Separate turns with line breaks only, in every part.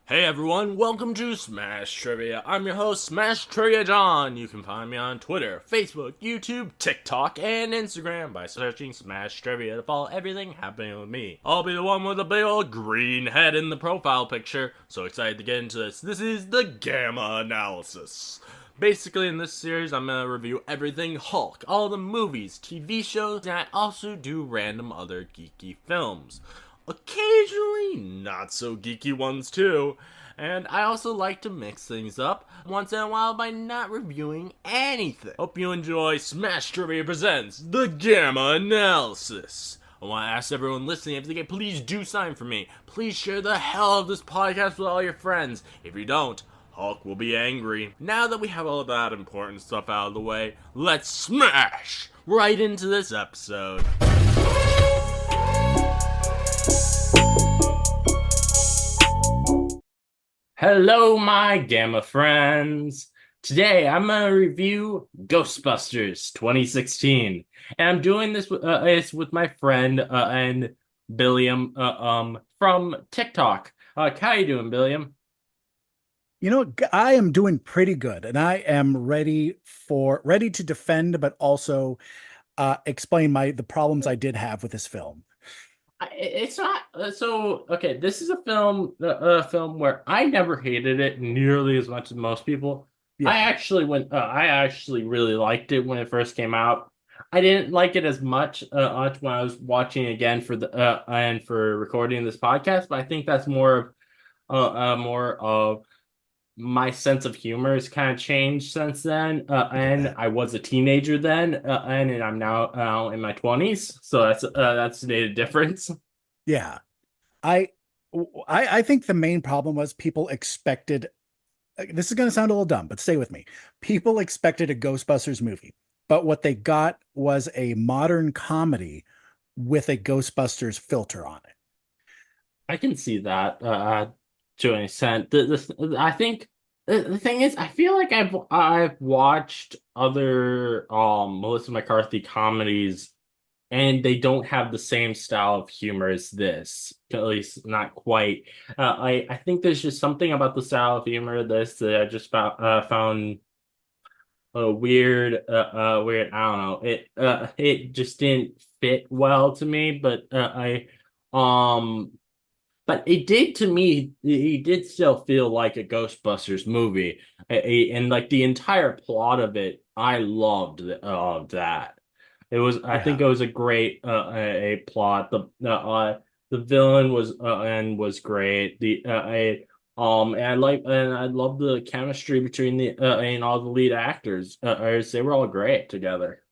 Hey everyone, welcome to Smash Trivia. I'm your host, Smash Trivia John. You can find me on Twitter, Facebook, YouTube, TikTok, and Instagram by searching Smash Trivia to follow everything happening with me. I'll be the one with the big old green head in the profile picture. So excited to get into this. This is the Gamma Analysis. Basically, in this series, I'm gonna review everything Hulk, all the movies, TV shows, and I also do random other geeky films. Occasionally, not so geeky ones too. And I also like to mix things up once in a while by not reviewing anything. Hope you enjoy Smash Trivia Presents The Gamma Analysis. I want to ask everyone listening if they can please do something for me. Please share the hell of this podcast with all your friends. If you don't, Hulk will be angry. Now that we have all that important stuff out of the way, let's smash right into this episode. Hello, my Gamma friends. Today, I'm going to review Ghostbusters 2016. And I'm doing this with my friend and Billiam from TikTok. How you doing, Billiam?
I am doing pretty good, and I am ready to defend, but also explain the problems I did have with this film.
It's not so okay. This is a film where I never hated it nearly as much as most people.
Yeah.
I actually really liked it when it first came out. I didn't like it as much when I was watching again for the and for recording this podcast. But I think that's more of my sense of humor has kind of changed since then. And I was a teenager then, and I'm now in my 20s. So that's made a difference.
Yeah. I I think the main problem was people expected, this is going to sound a little dumb, but stay with me. People expected a Ghostbusters movie, but what they got was a modern comedy with a Ghostbusters filter on it.
I can see that to an extent. I think the thing is, I feel like I've watched other Melissa McCarthy comedies, and they don't have the same style of humor as this. At least not quite. I think there's just something about the style of humor of this that I just found weird. I don't know. It just didn't fit well to me, um but it did to me. It did still feel like a Ghostbusters movie, and like the entire plot of it, I loved that. It was, I think,
Yeah.
it was a great a plot. The villain was great. And I love the chemistry between the and all the lead actors. As they were all great together.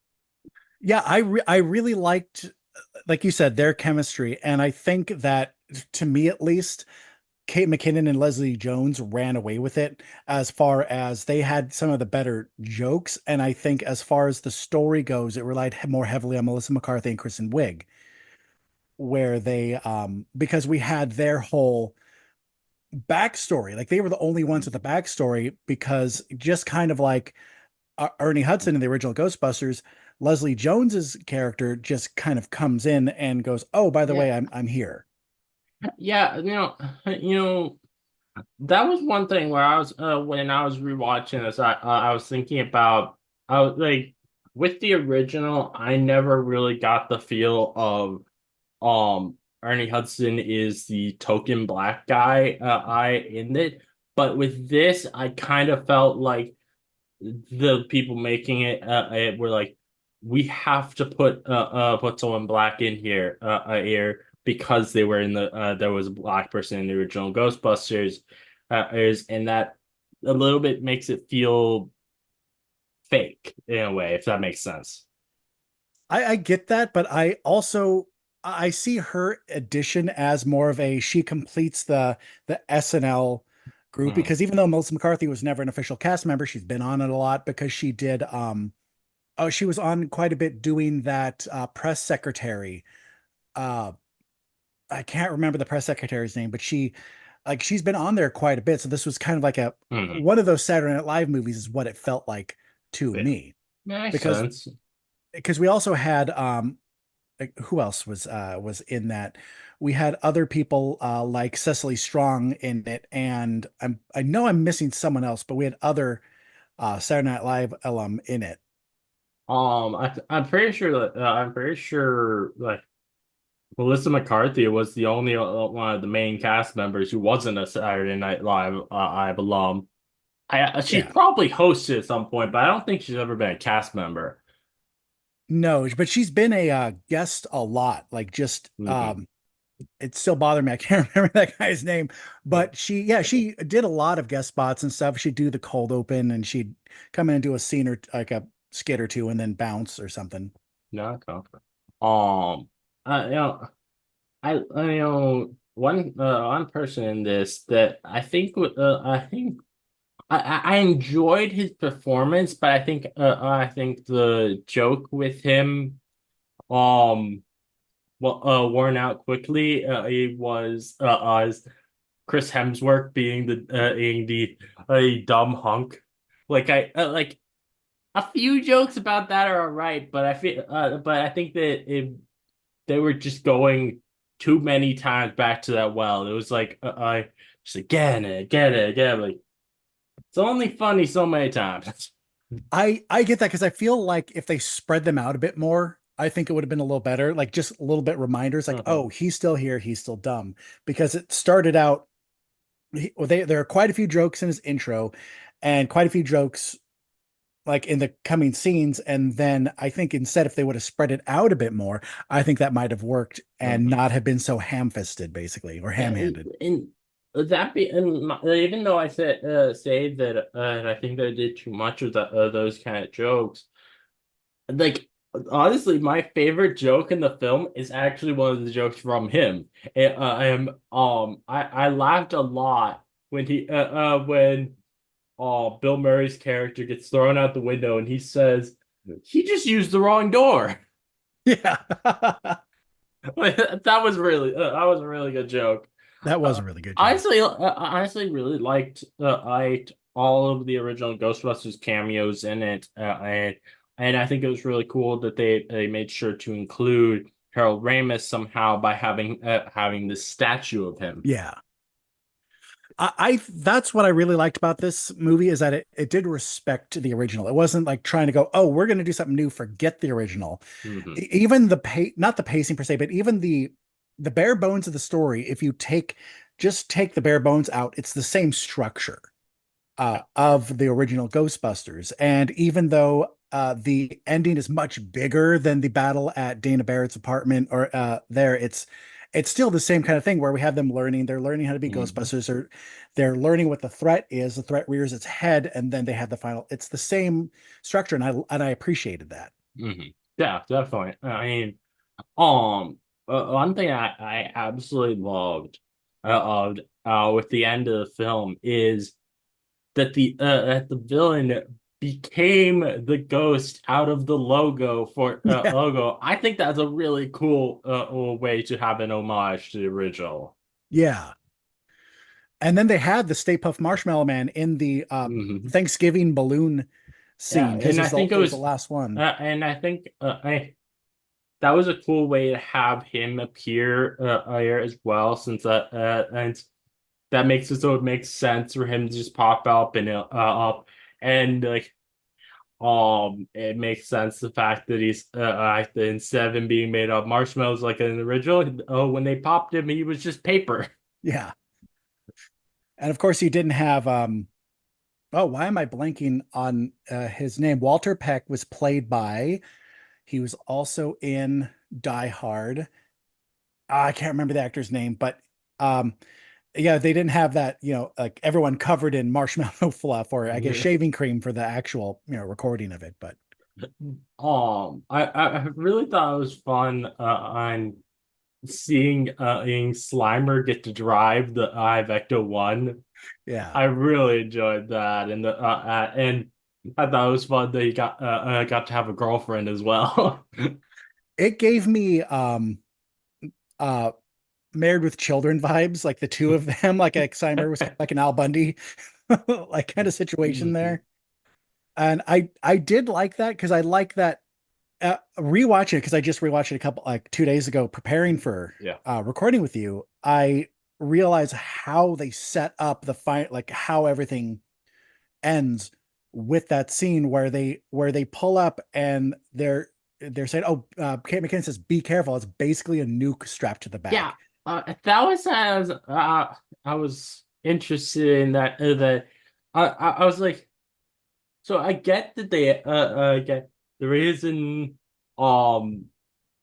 Yeah, I really liked, like you said, their chemistry, and I think that, to me at least, Kate McKinnon and Leslie Jones ran away with it as far as they had some of the better jokes. And I think as far as the story goes, it relied more heavily on Melissa McCarthy and Kristen Wiig, where because we had their whole backstory. Like they were the only ones with the backstory because just kind of like Ernie Hudson in the original Ghostbusters, Leslie Jones's character just kind of comes in and goes, "Oh, by the
Yeah,
way, I'm here."
yeah. That was one thing where I was when I was rewatching this, I was thinking about, I was like, with the original, I never really got the feel of Ernie Hudson is the token black guy I in it, but with this, I kind of felt like the people making it were like, we have to put someone black in here because they were in there was a black person in the original Ghostbusters, and that a little bit makes it feel fake in a way, if that makes sense.
I get that, but I see her addition as more of a, she completes the SNL group,
Mhm.
because even though Melissa McCarthy was never an official cast member, she's been on it a lot because she did she was on quite a bit doing that press secretary. Uh I can't remember the press secretary's name, but she's been on there quite a bit. So this was kind of like a
Mhm.
one of those Saturday Night Live movies is what it felt like to
Yeah,
me.
makes
Because
sense.
we also had who else was in that? We had other people like Cecily Strong in it, and I know I'm missing someone else, but we had other Saturday Night Live alum in it.
I'm pretty sure that I'm pretty sure like Melissa McCarthy was the only one of the main cast members who wasn't a Saturday Night Live alum. She
Yeah.
probably hosted at some point, but I don't think she's ever been a cast member.
No, but she's been a guest a lot. Like just
Hmm.
it still bothered me. I can't remember that guy's name, but she did a lot of guest spots and stuff. She'd do the cold open and she'd come in and do a scene or like a skit or two and then bounce or something.
No, okay. Um, you know, one person in this that I think I enjoyed his performance, but I think the joke with him um worn out quickly. It was as Chris Hemsworth being the a dumb hunk. Like a few jokes about that are all right, but but I think that they were just going too many times back to that well. It was like I just again and again and again. Like it's only funny so many times.
I get that because I feel like if they spread them out a bit more, I think it would have been a little better. Like just a little bit reminders, like,
Uh-huh.
oh, he's still here, he's still dumb. Because it started out, there are quite a few jokes in his intro, and quite a few jokes like in the coming scenes. And then I think instead, if they would have spread it out a bit more, I think that might have worked and
Uh-huh.
not have been so ham-fisted, basically, or
Yeah,
ham-handed.
and that be and even though I said say that I think that I did too much of those kind of jokes, like honestly, my favorite joke in the film is actually one of the jokes from him. I laughed a lot when Bill Murray's character gets thrown out the window and he says he just used the wrong door.
Yeah.
That was a really good joke.
That was
Uh,
a really good joke.
I honestly really liked all of the original Ghostbusters cameos in it, and I think it was really cool that they made sure to include Harold Ramis somehow by having this statue of him.
Yeah. I that's what I really liked about this movie is that it did respect the original. It wasn't like trying to go, oh, we're going to do something new, forget the original.
Hmm.
Even not the pacing per se, but even the bare bones of the story, if you take the bare bones out, it's the same structure of the original Ghostbusters. And even though the ending is much bigger than the battle at Dana Barrett's apartment or there, it's still the same kind of thing where we have them learning. They're learning how to be
Hmm.
Ghostbusters, or they're learning what the threat is. The threat rears its head, and then they have the final. It's the same structure, and I appreciated that.
Hmm. Yeah, definitely. I mean, um, one thing I absolutely with the end of the film is that the villain became the ghost out of the
Yeah,
logo. I think that's a really cool way to have an homage to the original.
yeah. And then they had the Stay Puft Marshmallow Man in the
Hmm.
Thanksgiving balloon
Yeah,
scene because
and I think
it was the last one.
and I think that was a cool way to have him appear here as well, since and that makes it so it makes sense for him to just pop up up and like it makes sense the fact that he's instead of him being made of marshmallows like in the original, oh, when they popped him, he was just paper.
Yeah. And of course, he didn't have oh, why am I blanking on his name? Walter Peck was played by, he was also in Die Hard. I can't remember the actor's name, but um, yeah, they didn't have that, like everyone covered in marshmallow fluff or I guess shaving cream for the actual, recording of it. But
I really thought it was fun on seeing Slimer get to drive the iVecto one.
yeah,
I really enjoyed that, and I thought it was fun that he got to have a girlfriend as well.
it gave me uh Married with Children vibes, like the two of them, like Alzheimer was like an Al Bundy like kind of situation there. And I did like that because I like that Rewatching it, because I just rewatched it a couple, like 2 days ago, preparing for
Yeah.
recording with you, I realized how they set up the fight, like how everything ends with that scene where they pull up and they're saying, "Oh, Kate McKinnon says, be careful." It's basically a nuke strapped to the
Yeah,
back.
that was I was interested in that. That I was like, so I get that they get the reason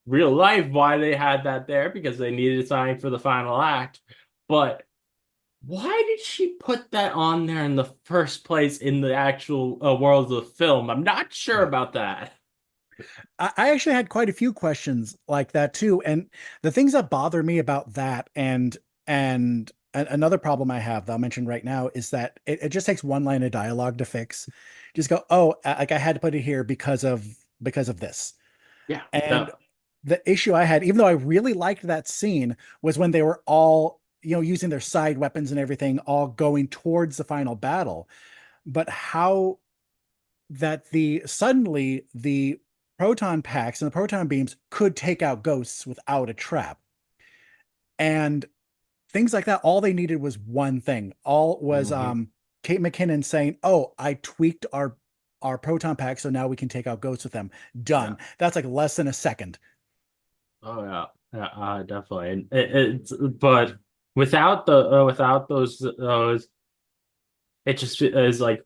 real life why they had that there because they needed something for the final act, but why did she put that on there in the first place in the actual world of the film? I'm not sure
Yeah.
about that.
I actually had quite a few questions like that too. And the things that bother me about that another problem I have that I'll mention right now is that it just takes one line of dialogue to fix. Just go, oh, like I had to put it here because of this.
Yeah,
And
that,
the issue I had, even though I really liked that scene, was when they were all, using their side weapons and everything, all going towards the final battle. But how that the suddenly the proton packs and the proton beams could take out ghosts without a trap. And things like that, all they needed was one thing. All was
mhm.
Kate McKinnon saying, "Oh, I tweaked our proton pack so now we can take out ghosts with them."
Yeah.
Done. That's like less than a second.
Oh yeah, yeah, definitely. And it's but without those, it just is like,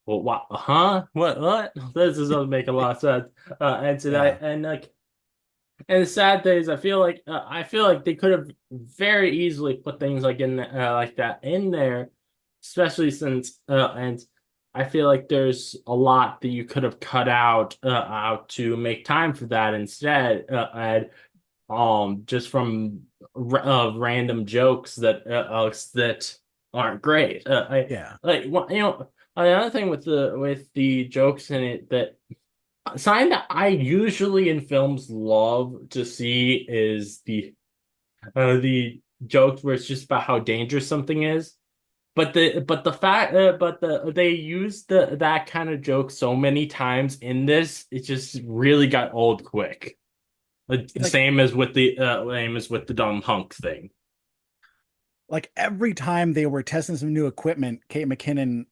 well, what? Huh? What? This doesn't make a lot of sense. And so
Yeah.
that and like and the sad thing is, I feel like they could have very easily put things like in like that in there, especially since and I feel like there's a lot that you could have cut out to make time for that instead, and just from random jokes that aren't great. I
Yeah.
like another thing with the jokes in it that sign that I usually in films love to see is the jokes where it's just about how dangerous something is. But the fact but they used that kind of joke so many times in this, it just really got old quick. The
Like
same as with the dumb hunk thing.
every time they were testing some new equipment, Kate McKinnon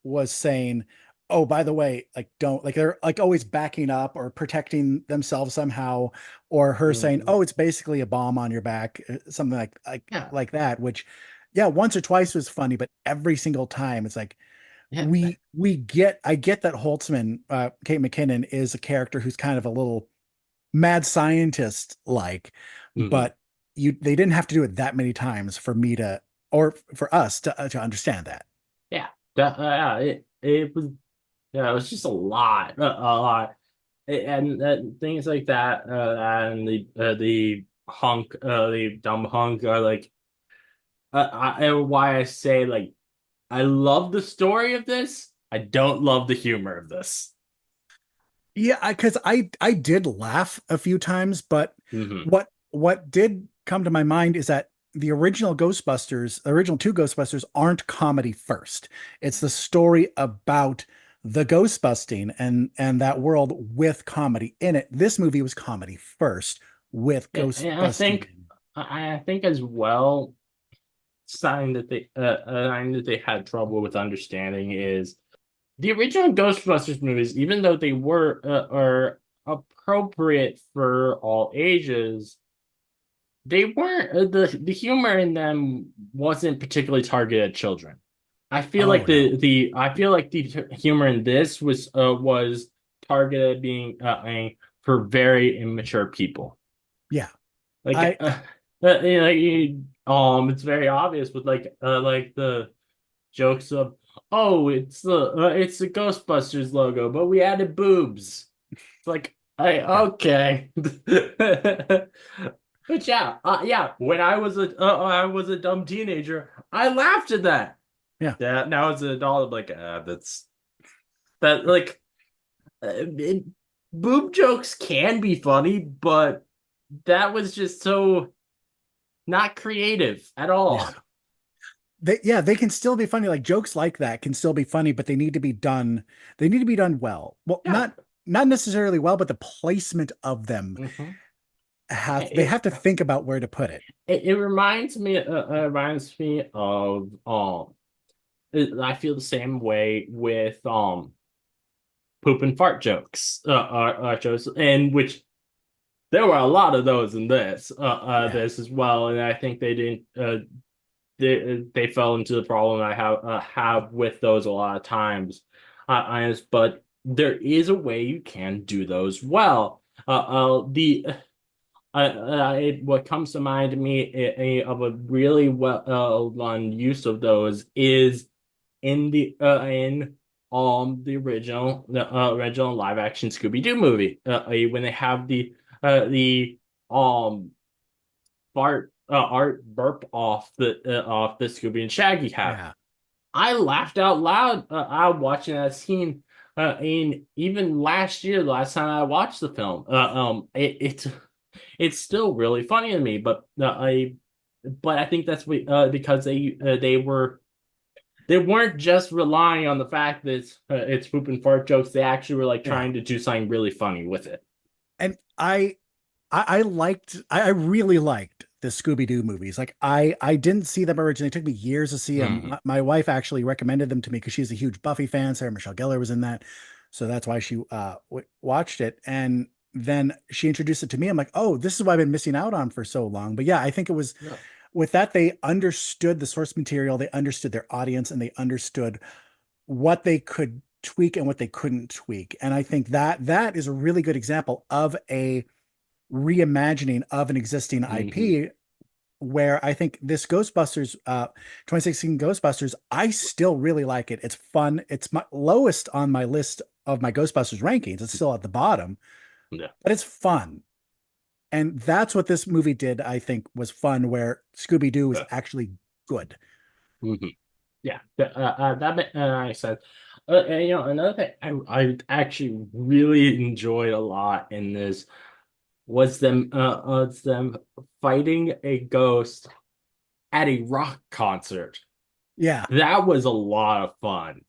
was saying, "Oh, by the way, like don't like they're like always backing up or protecting themselves somehow," or her saying,
Mhm.
"Oh, it's basically a bomb on your back," something
Yeah,
like that. Which, yeah, once or twice was funny, but every single time it's like
yeah,
we get I get that Holtzman, Kate McKinnon is a character who's kind of a little mad scientist like,
mhm.
but they didn't have to do it that many times for me to or for us to understand that.
Yeah. Yeah, it was yeah, it was just a lot. And things like that, and the hunk, the dumb hunk are like, and why I say like I love the story of this. I don't love the humor of this.
Yeah, because I did laugh a few times, but
Hmm.
what did come to my mind is that the original two Ghostbusters aren't comedy first. It's the story about the ghost busting and that world with comedy in it. This movie was comedy first with ghost
And
busting.
I think as well, sign that they had trouble with understanding is the original Ghostbusters movies, even though they were are appropriate for all ages, they weren't the humor in them wasn't particularly targeted at children. I feel
Oh
like
no.
I feel like the humor in this was targeted being for very immature people.
Yeah.
Like
I
it's very obvious with like the jokes of, oh, it's the Ghostbusters logo, but we added boobs. It's like, I
yeah.
okay. But yeah, yeah. When I was a dumb teenager, I laughed at that.
Yeah.
Yeah, now as an adult, I'm like, that's that like it, boob jokes can be funny, but that was just so not creative at all.
Yeah. They can still be funny. Like jokes like that can still be funny, but they need to be done well. Well,
Yeah,
not necessarily well, but the placement of them
Hmm.
they have to think about where to put it.
It reminds me of I feel the same way with poop and fart jokes, and which there were a lot of those in
Yeah.
this as well, and I think they didn't they fell into the problem I have with those a lot of times. But there is a way you can do those well. The What comes to mind to me of a really well done use of those is in the original live action Scooby-Doo movie, when they have the um art burp off the Scooby and Shaggy have.
Yeah.
I laughed out loud out watching that scene. And even last year, the last time I watched the film, it's still really funny to me. But I think that's because they weren't just relying on the fact that it's poop and fart jokes. They actually were like
Yeah.
trying to do something really funny with it.
And I really liked the Scooby-Doo movies. Like I didn't see them originally. It took me years to see them.
Hmm.
My wife actually recommended them to me because she's a huge Buffy fan. Sarah Michelle Gellar was in that. So that's why she watched it. And then she introduced it to me. I'm like, oh, this is what I've been missing out on for so long. But yeah, I think it was
Yeah.
with that, they understood the source material, they understood their audience, and they understood what they could tweak and what they couldn't tweak. And I think that that is a really good example of a reimagining of an existing
Hmm.
IP where I think this Ghostbusters 2016 Ghostbusters, I still really like it. It's fun. It's my lowest on my list of my Ghostbusters rankings. It's still at the bottom,
Yeah.
but it's fun. And that's what this movie did, I think, was fun, where Scooby-Doo is actually good.
Hmm. Yeah, that makes sense. And, another thing I actually really enjoyed a lot in this was them fighting a ghost at a rock concert.
Yeah.
That was a lot of fun.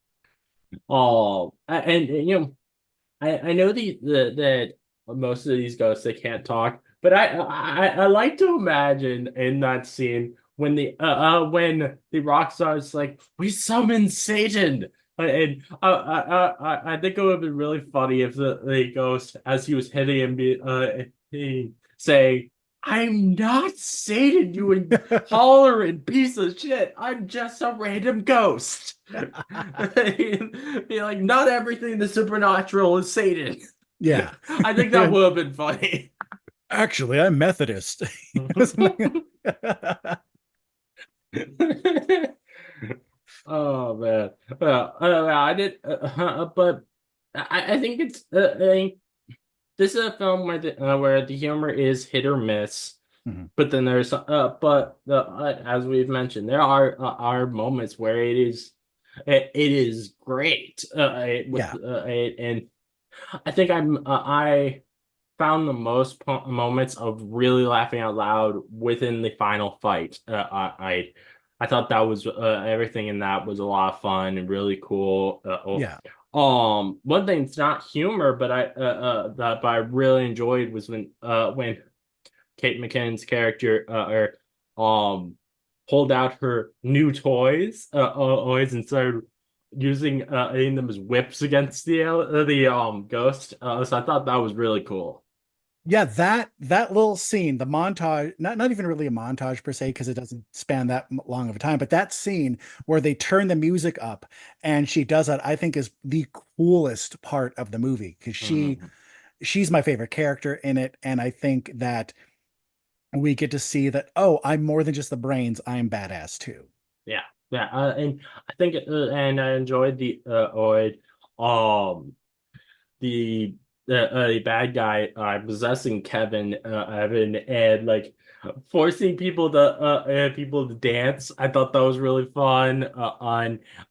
Oh, and I know that most of these ghosts they can't talk, but I like to imagine in that scene when the rock star's like, we summoned Satan. And I think it would have been really funny if the ghost, as he was hitting him, he say, I'm not Satan, you intolerant piece of shit. I'm just a random ghost. Be like, not everything the supernatural is Satan.
Yeah.
I think that would have been funny.
Actually, I'm Methodist.
Oh man, I did, but I think I think this is a film where the humor is hit or miss.
Mhm.
But then there's but as we've mentioned, there are moments where it is great with
Yeah.
it, and I think I found the most moments of really laughing out loud within the final fight. I thought that was everything in that was a lot of fun and really cool.
Yeah.
One thing it's not humor, but I really enjoyed was when Kate McKinnon's character pulled out her new toys and started using them as whips against the ghost. So I thought that was really cool.
Yeah, that little scene, the montage, not even really a montage per se, because it doesn't span that long of a time, but that scene where they turn the music up and she does that, I think is the coolest part of the movie because
Mhm.
she's my favorite character in it. And I think that we get to see that, oh, I'm more than just the brains, I'm badass too.
Yeah, yeah, and I think and I enjoyed um the bad guy possessing Kevin Evan and like forcing people to dance. I thought that was really fun.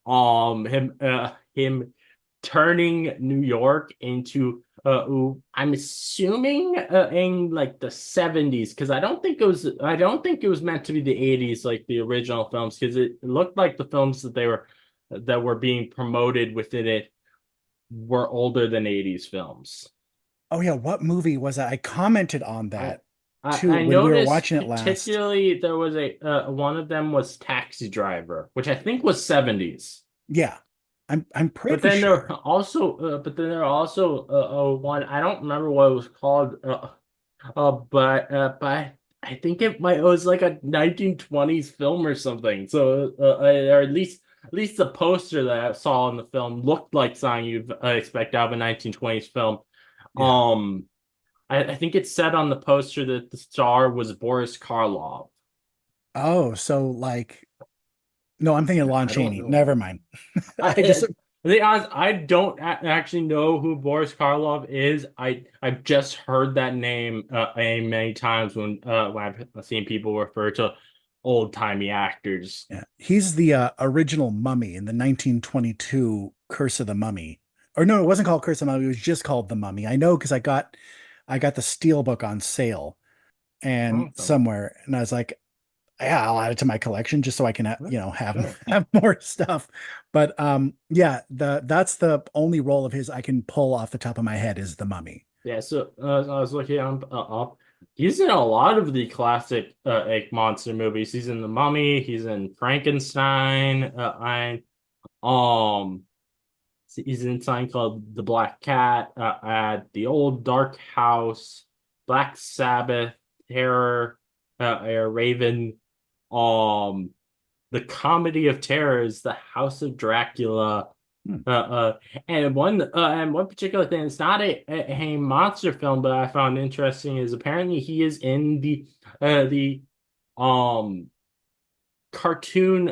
On him turning New York into I'm assuming in like the 70s because I don't think it was meant to be the 80s like the original films because it looked like the films that were being promoted within it were older than 80s films.
Oh yeah, what movie was that? I commented on
I
that too
I
when we were
noticed
watching it last.
particularly there was a one of them was Taxi Driver, which I think was 70s.
Yeah, I'm
But
pretty
then
sure.
there are also one I don't remember what it was called. But I think it was like a 1920s film or something. So or at least the poster that I saw in the film looked like something you'd expect out of a 1920s film.
Yeah.
Um, I think it said on the poster that the star was Boris Karloff.
Oh, so like no, I'm thinking Lon
I don't
Chaney.
know.
Never mind.
I,
I just
to be honest, I don't actually know who Boris Karloff is. I've just heard that name many times when I've seen people refer to old-timey actors.
yeah, he's the original mummy in the 1922 Curse of the Mummy. Or no, it wasn't called Curse of the Mummy. It was just called The Mummy. I know because I got the steel book on sale and
Awesome.
somewhere, and I was like, yeah, I'll add it to my collection just so I can
Yeah,
have
sure.
have more stuff. But yeah, that's the only role of his I can pull off the top of my head is The Mummy.
Yeah, so I was looking up. He's in a lot of the classic like monster movies. He's in The Mummy. He's in Frankenstein. Um. He's in something called The Black Cat, at The Old Dark House, Black Sabbath, Terror, Raven, um, The Comedy of Terrors, The House of Dracula,
Hmm.
uh, uh, and one particular thing. It's not a monster film, but I found interesting is apparently he is in the um cartoon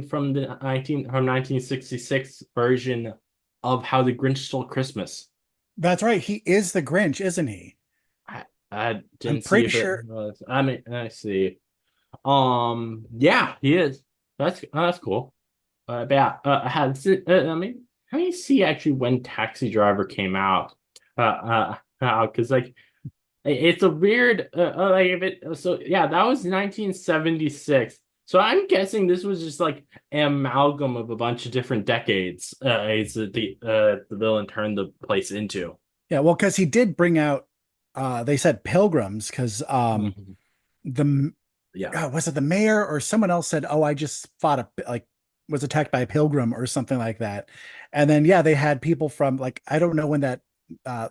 from the 1966 version of How the Grinch Stole Christmas.
That's right. He is the Grinch, isn't he?
I
I'm
didn't see
pretty
if it
sure.
was. I mean, I see. Yeah, he is. That's cool. But yeah, I mean, let me see actually when Taxi Driver came out. Because like it's a weird like if it so yeah, that was 1976. So I'm guessing this was just like an amalgam of a bunch of different decades. Is the villain turned the place into.
Yeah, well, because he did bring out they said pilgrims because
Mhm.
the
Yeah.
was it the mayor or someone else said, "Oh, I just fought a like was attacked by a pilgrim or something like that." And then yeah, they had people from like I don't know when that uh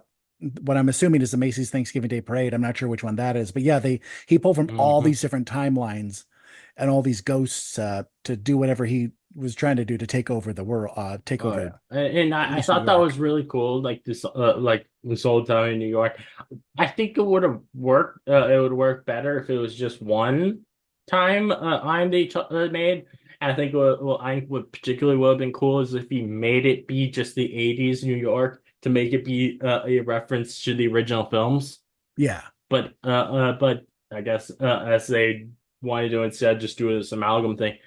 what I'm assuming is the Macy's Thanksgiving Day Parade. I'm not sure which one that is, but yeah, he pulled from all
Hmm.
these different timelines and all these ghosts to do whatever he was trying to do to take over the world, take
Oh
over
yeah, and
at
I
least New
thought that was
York.
really cool. Like this old town in New York. I think it would have worked. It would work better if it was just one time IMD made. And I think what particularly would have been cool is if he made it be just the '80s New York to make it be a reference to the original films.
Yeah.
But I guess as they wanted to instead just do this amalgam thing.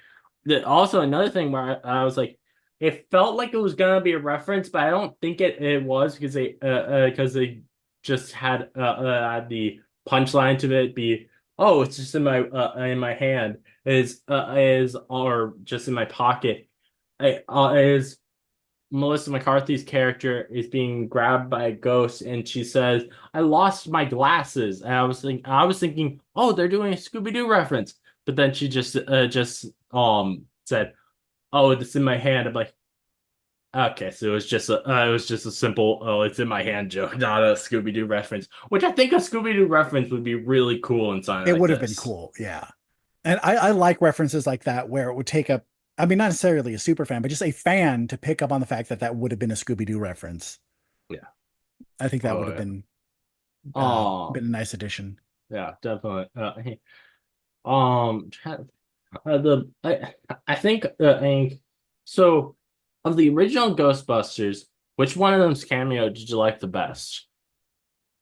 Also another thing where I was like, it felt like it was gonna be a reference, but I don't think it was because they just had the punchline to it be, oh, it's just in my hand is or just in my pocket. Is Melissa McCarthy's character is being grabbed by a ghost, and she says, "I lost my glasses." And I was thinking, oh, they're doing a Scooby-Doo reference, but then she just said, "Oh, it's in my hand." I'm like, okay, so it was just a simple, "Oh, it's in my hand" joke, not a Scooby-Doo reference, which I think a Scooby-Doo reference would be really cool in something
It
like
would have been
this.
cool. Yeah. And I like references like that where it would take up, I mean, not necessarily a super fan, but just a fan to pick up on the fact that that would have been a Scooby-Doo reference.
Yeah.
I think that would
Oh
have
yeah.
been
Oh
a nice addition.
yeah, definitely. Try- the I think so. Of the original Ghostbusters, which one of them's cameo did you like the best?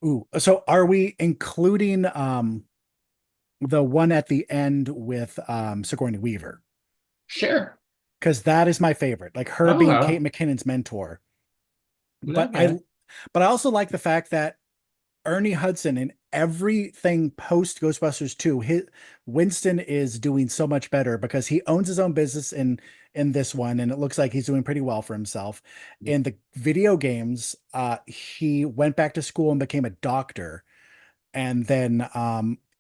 Ooh, so are we including the one at the end with Sigourney Weaver?
Sure.
Because that is my favorite. Like her being
Okay.
Kate McKinnon's mentor. But
Okay.
I also like the fact that Ernie Hudson in everything post Ghostbusters 2, Winston is doing so much better because he owns his own business in this one, and it looks like he's doing pretty well for himself. In the video games, he went back to school and became a doctor. And then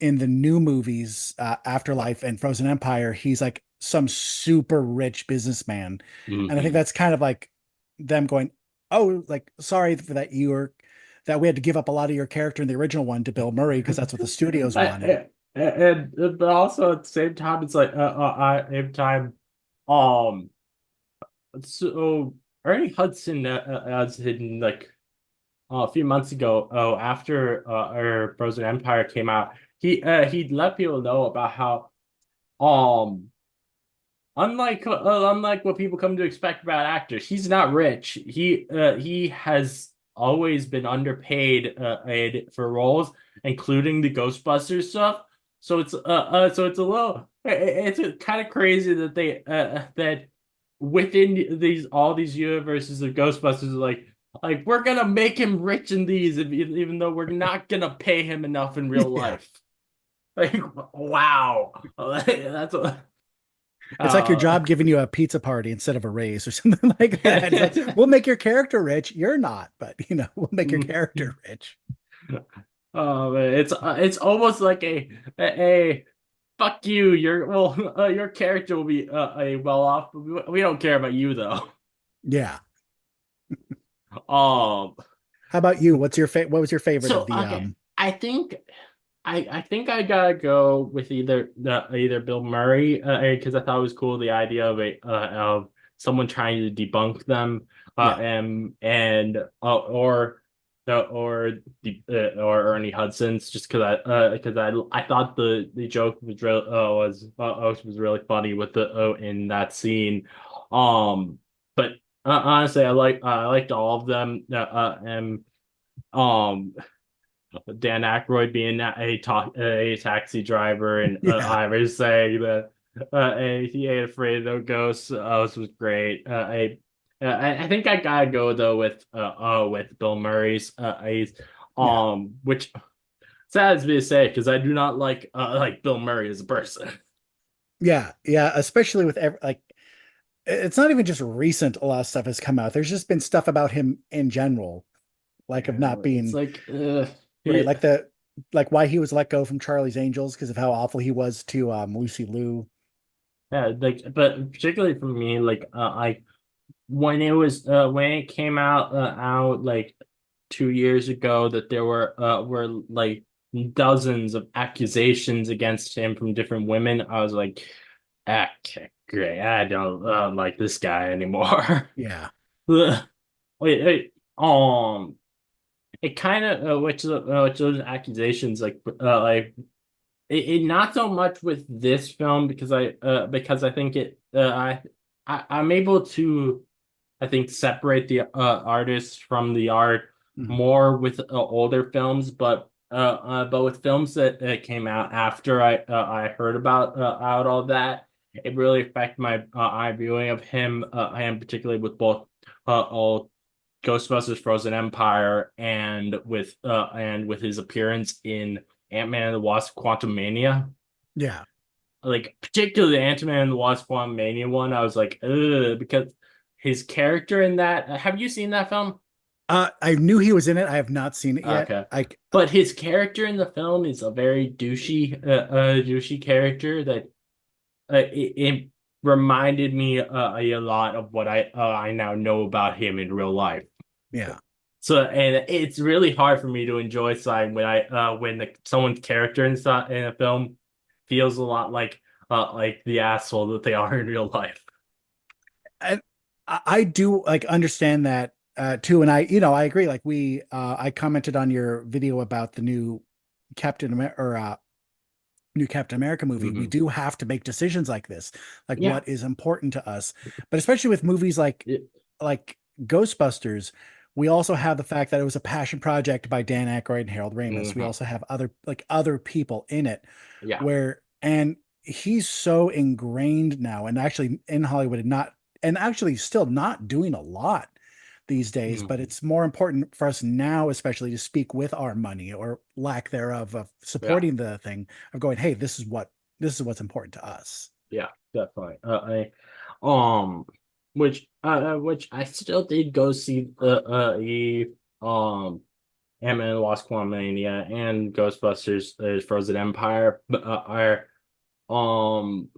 in the new movies, Afterlife and Frozen Empire, he's like some super rich businessman. And I think
Mhm.
that's kind of like them going, "Oh, like sorry for that that we had to give up a lot of your character in the original one to Bill Murray because that's what the studios wanted."
And but also at the same time, it's like same time, um, so Ernie Hudson as in like a few months ago, after our Frozen Empire came out, he let people know about how um unlike what people come to expect about actors, he's not rich. He has always been underpaid for roles, including the Ghostbusters stuff. So it's a little it's kind of crazy that that within these all these universes of Ghostbusters like we're gonna make him rich in these even though we're not gonna pay him enough in real
Yeah.
life. Like wow, that's a
It's like your
uh
job giving you a pizza party instead of a raise or something like that. It's like, we'll make your character rich. You're not, but we'll make your character rich.
it's almost like a fuck you. Your character will be a well off. But we don't care about you though.
Yeah.
Um.
How about you? What was your favorite of
So
the
okay, I think I gotta go with either Bill Murray because I thought it was cool the idea of of someone trying to debunk them
yeah.
or Ernie Hudson's just because I thought the joke was really funny with the in that scene but honestly I liked all of them and um Dan Aykroyd being a taxi driver, and
Yeah.
I was saying that he ain't afraid of no ghosts. This was great. I think I gotta go though with Bill Murray's
Yeah.
which saddens me to say because I do not like Bill Murray as a person.
Yeah. Yeah. Especially with like it's not even just recent, a lot of stuff has come out. There's just been stuff about him in general, like of not
It's
being
like
right,
he
like why he was let go from Charlie's Angels because of how awful he was to Lucy Liu.
yeah like but particularly for me I when it came out like 2 years ago that there were like dozens of accusations against him from different women. I was like, okay, great. I don't like this guy anymore.
Yeah.
Wait, wait, it kind of which those accusations not so much with this film because I think I'm able to I think separate the artists from the art
Mhm.
more with older films, but with films that came out after I heard about out all that, it really affected my eye viewing of him, and particularly with both old Ghostbusters: Frozen Empire and with his appearance in Ant-Man and the Wasp: Quantumania.
Yeah.
Like particularly the Ant-Man and the Wasp: Quantumania one, I was like, ugh, because his character in that. Have you seen that film?
I knew he was in it. I have not seen it yet.
Okay, but his character in the film is a very douchey character that it reminded me a lot of what I now know about him in real life.
Yeah.
So, and it's really hard for me to enjoy something when someone's character in a film feels a lot like the asshole that they are in real life.
And I do like understand that too. And I agree. Like I commented on your video about the Captain America new Captain America movie. We
Hmm.
do have to make decisions like this, like
Yeah.
what is important to us. But especially with movies
It-
like Ghostbusters, we also have the fact that it was a passion project by Dan Aykroyd and Harold Ramis. We
mhm.
also have other people in it
Yeah.
where and he's so ingrained now and actually in Hollywood and actually still not doing a lot. these days, but
Mhm.
it's more important for us now, especially to speak with our money or lack thereof of
Yeah,
supporting the thing of going, hey, this is what's important to us.
yeah, definitely. Um, which I still did go see the Ant-Man and the Wasp: Quantumania and Ghostbusters: Frozen Empire, but um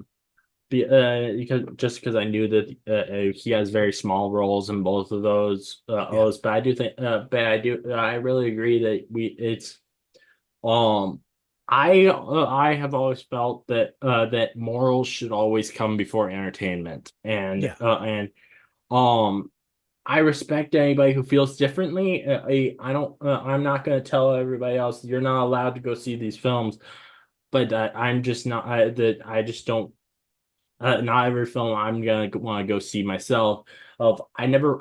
because I knew that he has very small roles in both of
Yeah.
those, but I do think I really agree that we it's um I have always felt that that morals should always come before entertainment,
Yeah.
and um I respect anybody who feels differently. I don't I'm not going to tell everybody else you're not allowed to go see these films, but I'm just not that I just don't not every film I'm gonna want to go see myself. Of I never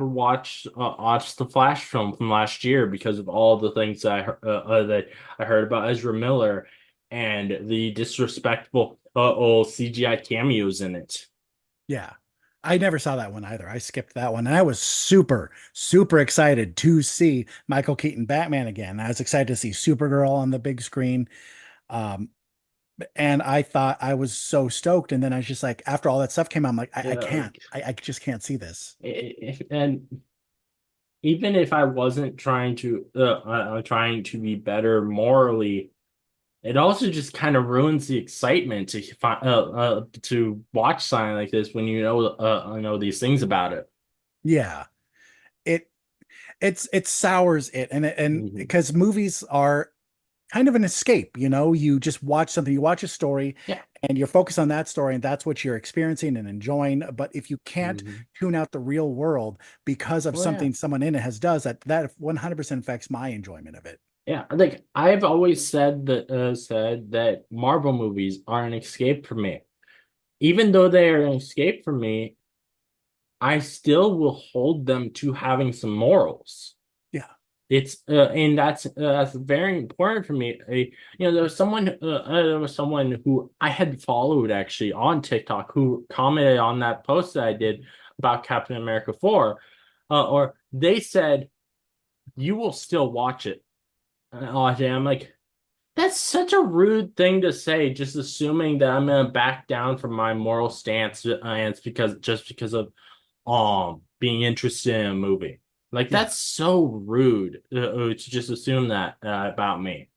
watched the Flash film from last year because of all the things that I heard about Ezra Miller and the disrespectful old CGI cameos in it.
Yeah. I never saw that one either. I skipped that one. And I was super, super excited to see Michael Keaton Batman again. I was excited to see Supergirl on the big screen. Um, and I thought I was so stoked. And then I was just like, after all that stuff came out, I'm like, I
Yeah,
can't. I just can't see this.
and even if I wasn't trying to be better morally, it also just kind of ruins the excitement to watch something like this when you know these things about it.
Yeah. It it sours it. And
Mhm.
because movies are kind of an escape, you just watch something, you watch a story
Yeah.
and you're focused on that story and that's what you're experiencing and enjoying. But if you can't
Hmm.
tune out the real world because of
Oh yeah.
something someone in it has does, that 100% affects my enjoyment of it.
Yeah. Like I've always said that Marvel movies are an escape for me. Even though they are an escape for me, I still will hold them to having some morals.
Yeah.
And that's very important for me. There was someone who I had followed actually on TikTok who commented on that post that I did about Captain America 4, or they said you will still watch it. I'm like, that's such a rude thing to say, just assuming that I'm gonna back down from my moral stance, and it's because of being interested in a movie. Like
Yeah.
that's so rude to just assume that about me.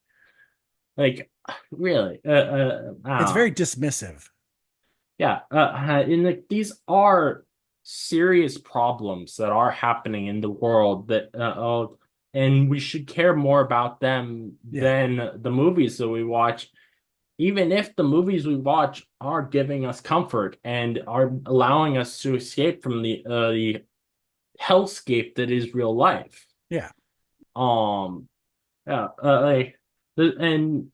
Like really, I don't
It's
know.
very dismissive.
Yeah, and like these are serious problems that are happening in the world and we should care more about them
Yeah.
than the movies that we watch. Even if the movies we watch are giving us comfort and are allowing us to escape from the hellscape that is real life.
Yeah.
Um, yeah, like, and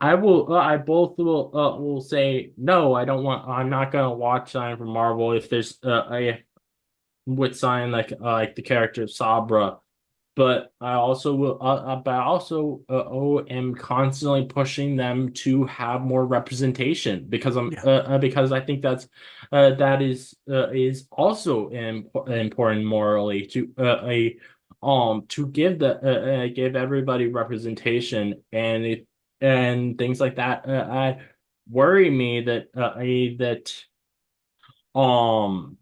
I both will say no. I'm not gonna watch something from Marvel if there's a with sign like the character of Sabra, but I also am constantly pushing them to have more representation
Yeah.
because I think that is also important morally to give give everybody representation and things like that. I worry me that um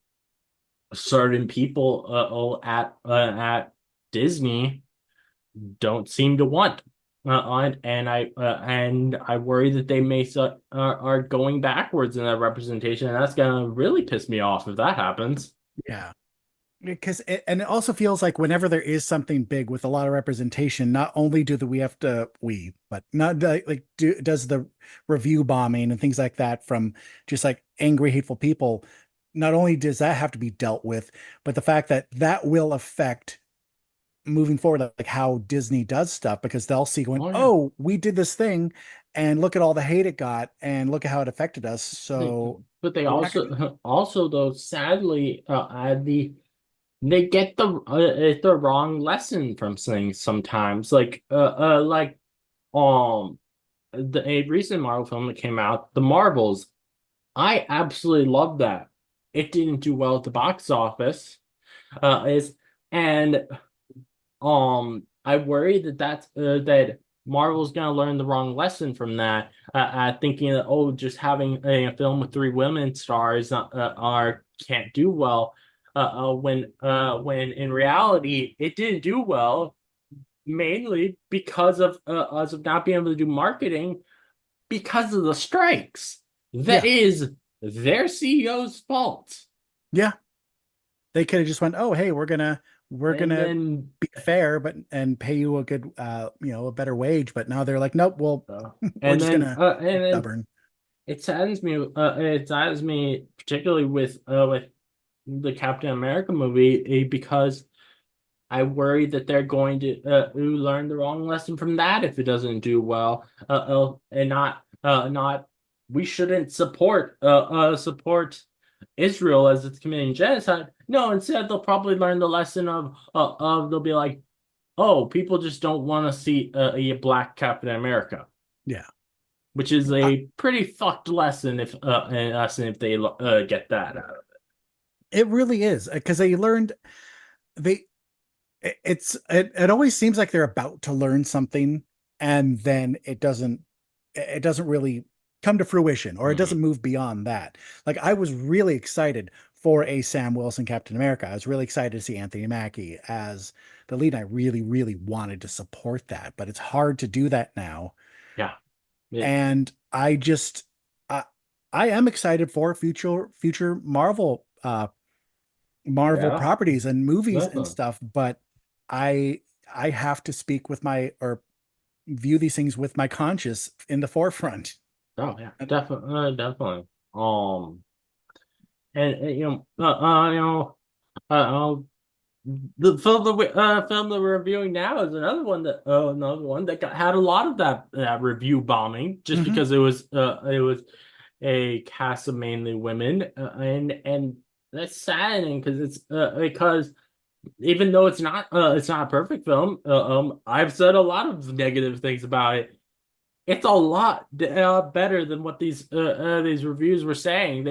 certain people at Disney don't seem to want and I worry that they are going backwards in that representation, and that's gonna really piss me off if that happens.
Yeah. And it also feels like whenever there is something big with a lot of representation, not only we have to but not does the review bombing and things like that from just like angry, hateful people, not only does that have to be dealt with, but the fact that that will affect moving forward, like how Disney does stuff, because they'll see going,
Oh yeah.
oh, we did this thing, and look at all the hate it got, and look at how it affected us.
They,
So
but they
we're not gonna,
also though sadly they get the wrong lesson from things sometimes like um a recent Marvel film that came out, The Marvels. I absolutely love that. it didn't do well at the box office. Is and I worry that that Marvel's gonna learn the wrong lesson from that. Thinking that, oh, just having a film with three women stars are can't do well. When in reality it didn't do well, mainly because of us of not being able to do marketing because of the strikes. That
Yeah.
is their CEO's fault.
Yeah. They could have just went, "Oh, hey, we're
And
gonna
then
be fair, but and pay you a good, a better wage." But now they're like, "Nope, well,
uh,
we're
and
just
then
gonna be
and then
stubborn."
it saddens me. It saddens me particularly with the Captain America movie because I worry that they're going to learn the wrong lesson from that if it doesn't do well. And not we shouldn't support Israel as it's committing genocide. No, instead they'll probably learn the lesson of they'll be like, oh, people just don't want to see a black Captain America,
Yeah.
which is
I,
a pretty fucked lesson if they get that out of it.
it really is because they learned they it always seems like they're about to learn something and then it doesn't really come to fruition or it
Hmm.
doesn't move beyond that. Like I was really excited for a Sam Wilson Captain America. I was really excited to see Anthony Mackie as the lead. I really, really wanted to support that, but it's hard to do that now.
Yeah. It,
And I, I am excited for future Marvel
yeah.
properties and movies and
Definitely.
stuff, but I I have to speak with my or view these things with my conscience in the forefront.
Oh yeah, definitely, definitely. Uh, uh, the film that we're reviewing now is another one that had a lot of that review bombing just
Hmm.
because it was a cast of mainly women and that's saddening because because even though it's not a perfect film, I've said a lot of negative things about it. It's a lot better than what these reviews were saying.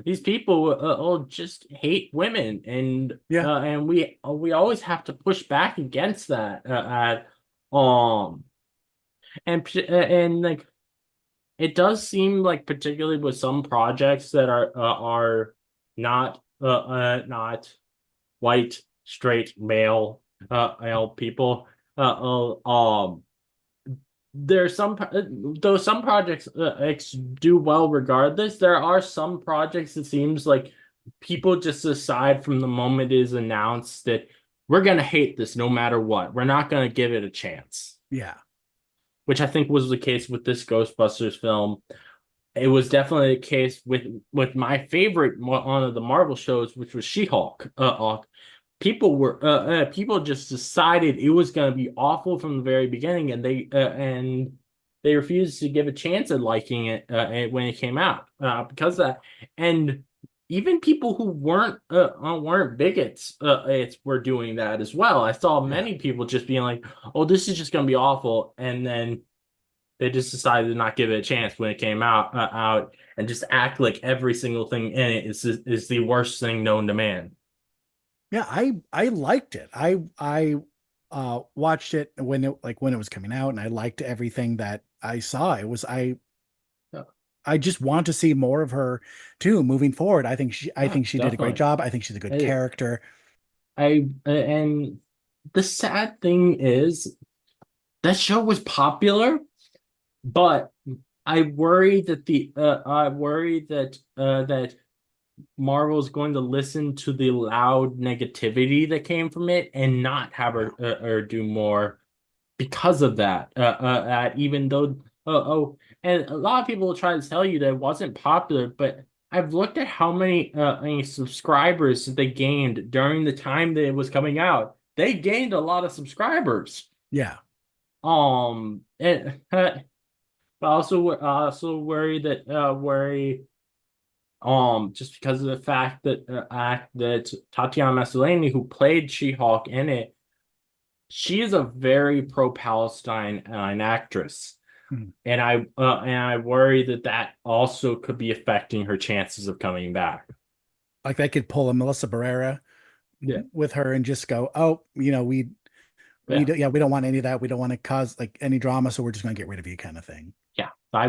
These people all just hate women,
Yeah,
and we always have to push back against that. Um, and like it does seem like particularly with some projects that are not white straight male people. There's though some projects do well regardless. There are some projects it seems like people just decide from the moment it is announced that we're gonna hate this no matter what. We're not gonna give it a chance,
yeah,
which I think was the case with this Ghostbusters film. It was definitely the case with my favorite one of the Marvel shows, which was She-Hulk. People just decided it was going to be awful from the very beginning, and they refused to give a chance at liking it when it came out because of that. And even people who weren't bigots were doing that as well. I saw
yeah.
many people just being like, "Oh, this is just going to be awful," and then they just decided to not give it a chance when it came out and just act like every single thing in it is the worst thing known to man.
Yeah, I liked it. I watched it when it was coming out and I liked everything that I saw. I just want to see more of her too moving forward. I
Yeah,
think she did a great
definitely.
job. I think she's a good
I,
character.
and the sad thing is that show was popular, but I worry that Marvel's going to listen to the loud negativity that came from it and not have
Yeah.
her do more because of that. Even though and a lot of people will try to tell you that it wasn't popular, but I've looked at how many subscribers that they gained during the time that it was coming out. They gained a lot of subscribers.
Yeah.
And I also worry just because of the fact that Tatiana Maslany, who played She-Hulk in it, she is a very pro-Palestine actress.
Mhm.
and I worry that that also could be affecting her chances of coming back.
Like they could pull a Melissa Barrera
Yeah,
with her and just go, oh, we
yeah,
don't, yeah, we don't want any of that. We don't want to cause like any drama, so we're just going to get rid of you, kind of thing.
yeah. I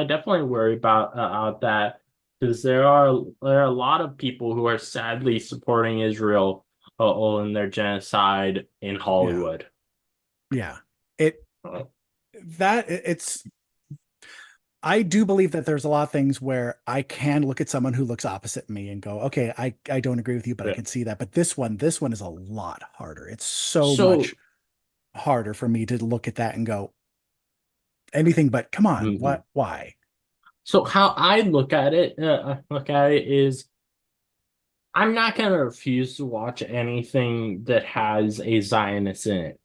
definitely worry about that because there are a lot of people who are sadly supporting Israel in their genocide in
Yeah,
Hollywood.
yeah. It
Uh,
that it's I do believe that there's a lot of things where I can look at someone who looks opposite me and go, okay, I don't agree with you, but I
yeah.
can see that. But this one is a lot harder. It's so
So,
much harder for me to look at that and go, anything but come on,
mhm.
what, why?
So how I look at it is I'm not gonna refuse to watch anything that has a Zionist in it.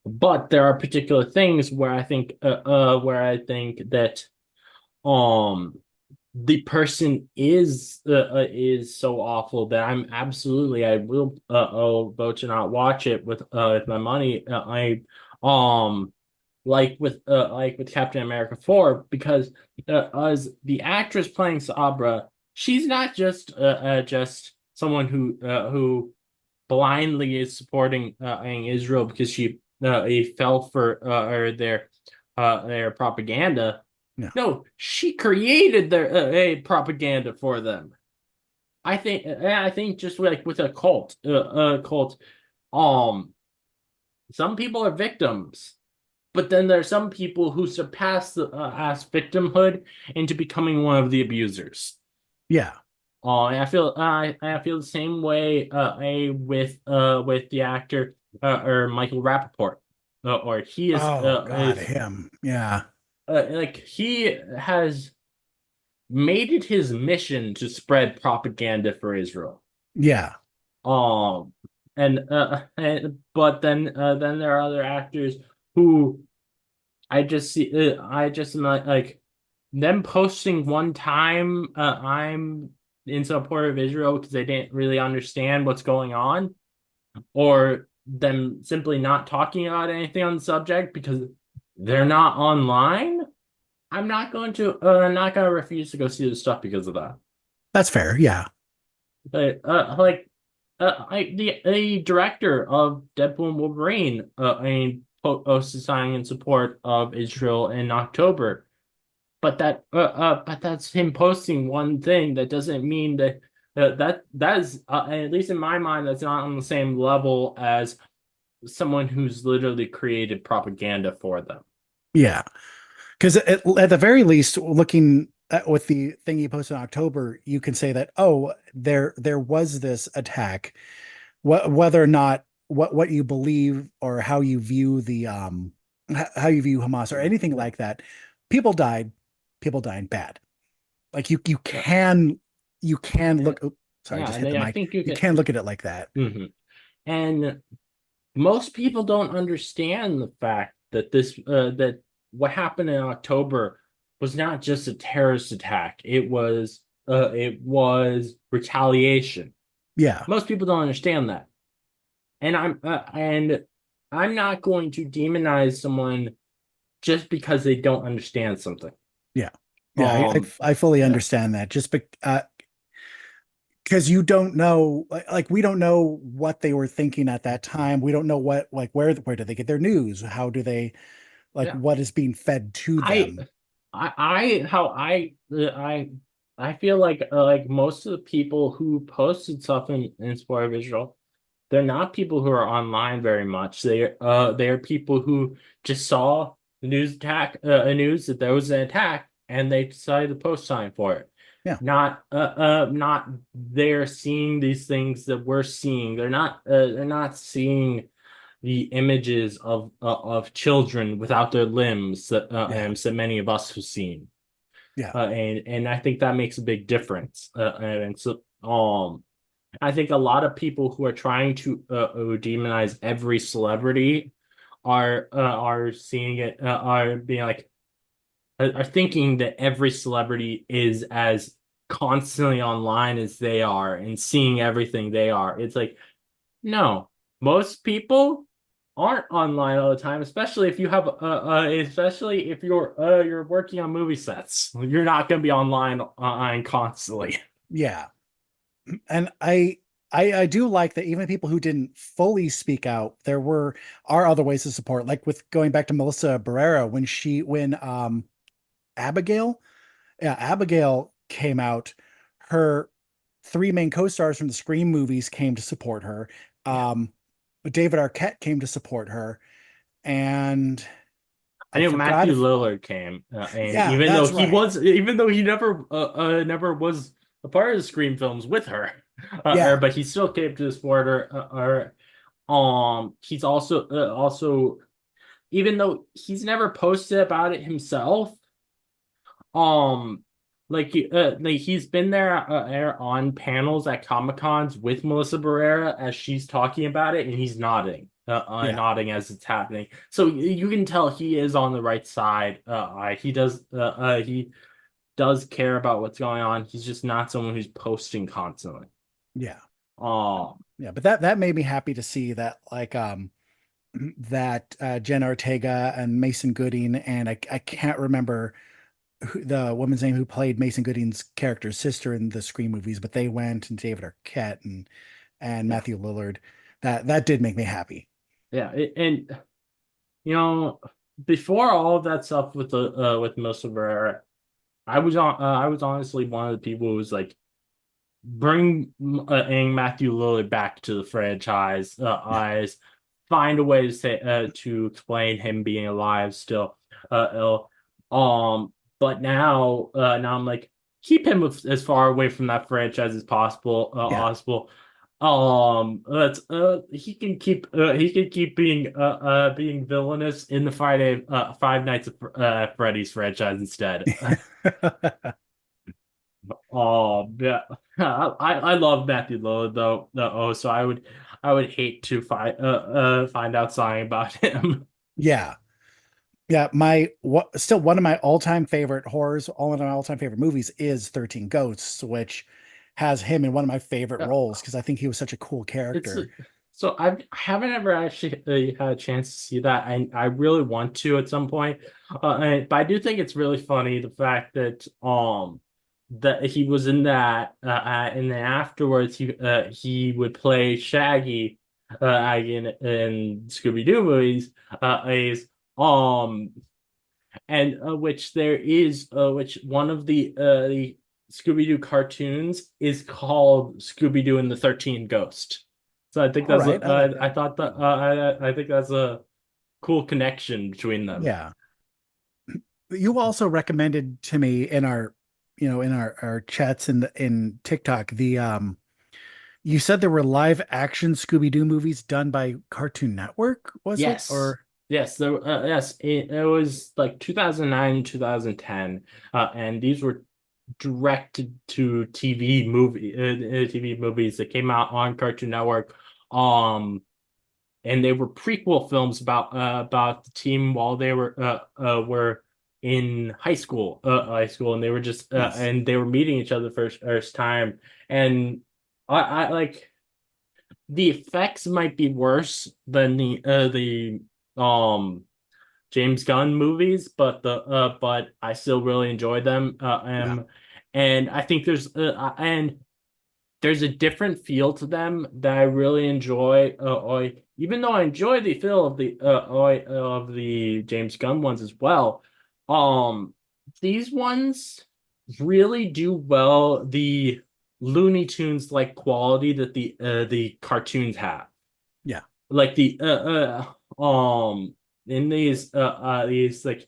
But there are particular things where I think that um the person is so awful that I will vote to not watch it with my money. I um like with Captain America 4 because as the actress playing Sabra, she's not just someone who blindly is supporting Israel because he fell for their propaganda.
No.
No, she created their a propaganda for them. I think just like with a cult, um, some people are victims, but then there are some people who surpass the as victimhood into becoming one of the abusers.
Yeah.
And I feel the same way with the actor or Michael Rappaport, or he
Oh God,
is
him. Yeah.
like he has made it his mission to spread propaganda for Israel.
Yeah.
Um, but then there are other actors who I just am like them posting one time I'm in support of Israel because they didn't really understand what's going on, or them simply not talking about anything on the subject because they're not online. I'm not going to refuse to go see the stuff because of that.
That's fair. Yeah.
But the director of Deadpool and Wolverine, posted signing in support of Israel in October. But that's him posting one thing. That doesn't mean that is at least in my mind that's not on the same level as someone who's literally created propaganda for them.
Yeah. Because at the very least, looking at with the thing you posted in October, you can say that, oh, there was this attack. Whether or not what you believe or how you view how you view Hamas or anything
Yeah,
like that, people died. People died bad. Like
yeah,
you can
yeah.
look. Oh, sorry, I
Yeah,
just
and
hit the
I
mic.
think you
You
can.
can look at it like that.
Mhm. And most people don't understand the fact that that what happened in October was not just a terrorist attack. It was retaliation.
Yeah.
Most people don't understand that, and I'm not going to demonize someone just because they don't understand something.
Yeah. Yeah.
Um,
I fully
yeah,
understand that. Just because you don't know, like we don't know what they were thinking at that time. We don't know what, like, where do they get their news? How do they, like,
yeah.
what is being fed to
I,
them?
how I feel like most of the people who posted stuff in support of Israel, they're not people who are online very much. They are people who just saw the news that there was an attack and they decided to post sign for it.
Yeah.
Not they're seeing these things that we're seeing. They're not seeing the images of children without their limbs
Yeah.
that many of us have seen.
Yeah.
And I think that makes a big difference. And so I think a lot of people who are trying to demonize every celebrity are seeing it are being like are thinking that every celebrity is as constantly online as they are and seeing everything they are. It's like no, most people. aren't online all the time, especially if you have especially if you're working on movie sets. You're not going to be online constantly.
Yeah. And I do like that even people who didn't fully speak out, there are other ways to support, like with going back to Melissa Barrera when Abigail, yeah, Abigail came out, her three main co-stars from the Scream movies came to support her.
Yeah.
Um, David Arquette came to support her, and
I
I
knew
forgot
Matthew
if
Lillard came, and
yeah, that's right.
even though he never was a part of the Scream films with her,
Yeah,
but he still came to support her. He's also, even though he's never posted about it himself, um, like he's been there on panels at Comic Cons with Melissa Barrera as she's talking about it, and he's
yeah,
nodding as it's happening. So you can tell he is on the right side. He does care about what's going on. He's just not someone who's posting constantly.
yeah,
Um,
yeah. But that made me happy to see that, like, that Jen Ortega and Mason Gooding, and I can't remember the woman's name who played Mason Gooding's character's sister in the Scream movies, but they went, and David Arquette and
yeah,
Matthew Lillard. That did make me happy.
yeah, and you know, before all of that stuff with Melissa Barrera, I was honestly one of the people who was like bring Matthew Lillard back to the franchise.
Yeah.
Eyes find a way to say to explain him being alive still. Ill. But now I'm like keep him as far away from that franchise as possible.
Yeah.
Possible. Let's he can keep being villainous in the Five Nights of Freddy's franchise instead. Oh yeah, I love Matthew Lillard though. Oh, so I would hate to find out something about him.
Yeah. Yeah, still one of my all-time favorite horrors, all of my all-time favorite movies is 13 Ghosts, which has him in one of my favorite roles because I think he was such a cool
It's
character.
so I haven't ever actually had a chance to see that. I really want to at some point, but I do think it's really funny the fact that he was in that, and then afterwards he would play Shaggy, in Scooby Doo movies, is um and which there is which one of the Scooby Doo cartoons is called Scooby Doo and the 13 Ghost. So I think
All right, I like
I
that.
thought that I think that's a cool connection between them.
Yeah. You also recommended to me in our chats in TikTok, you said there were live action Scooby-Doo movies done by Cartoon Network, was it?
Yes.
Or
Yes, it was like 2009, 2010, and these were directed to TV movies that came out on Cartoon Network. Um, and they were prequel films about the team while they were in high school, and they were just
nice.
and they were meeting each other for the first time. And I like the effects might be worse than the um James Gunn movies, but I still really enjoyed them.
Yeah.
And I think there's a different feel to them that I really enjoy. Even though I enjoy the feel of the James Gunn ones as well, um, these ones really do well the Looney Tunes like quality that the cartoons have.
Yeah.
Like in these like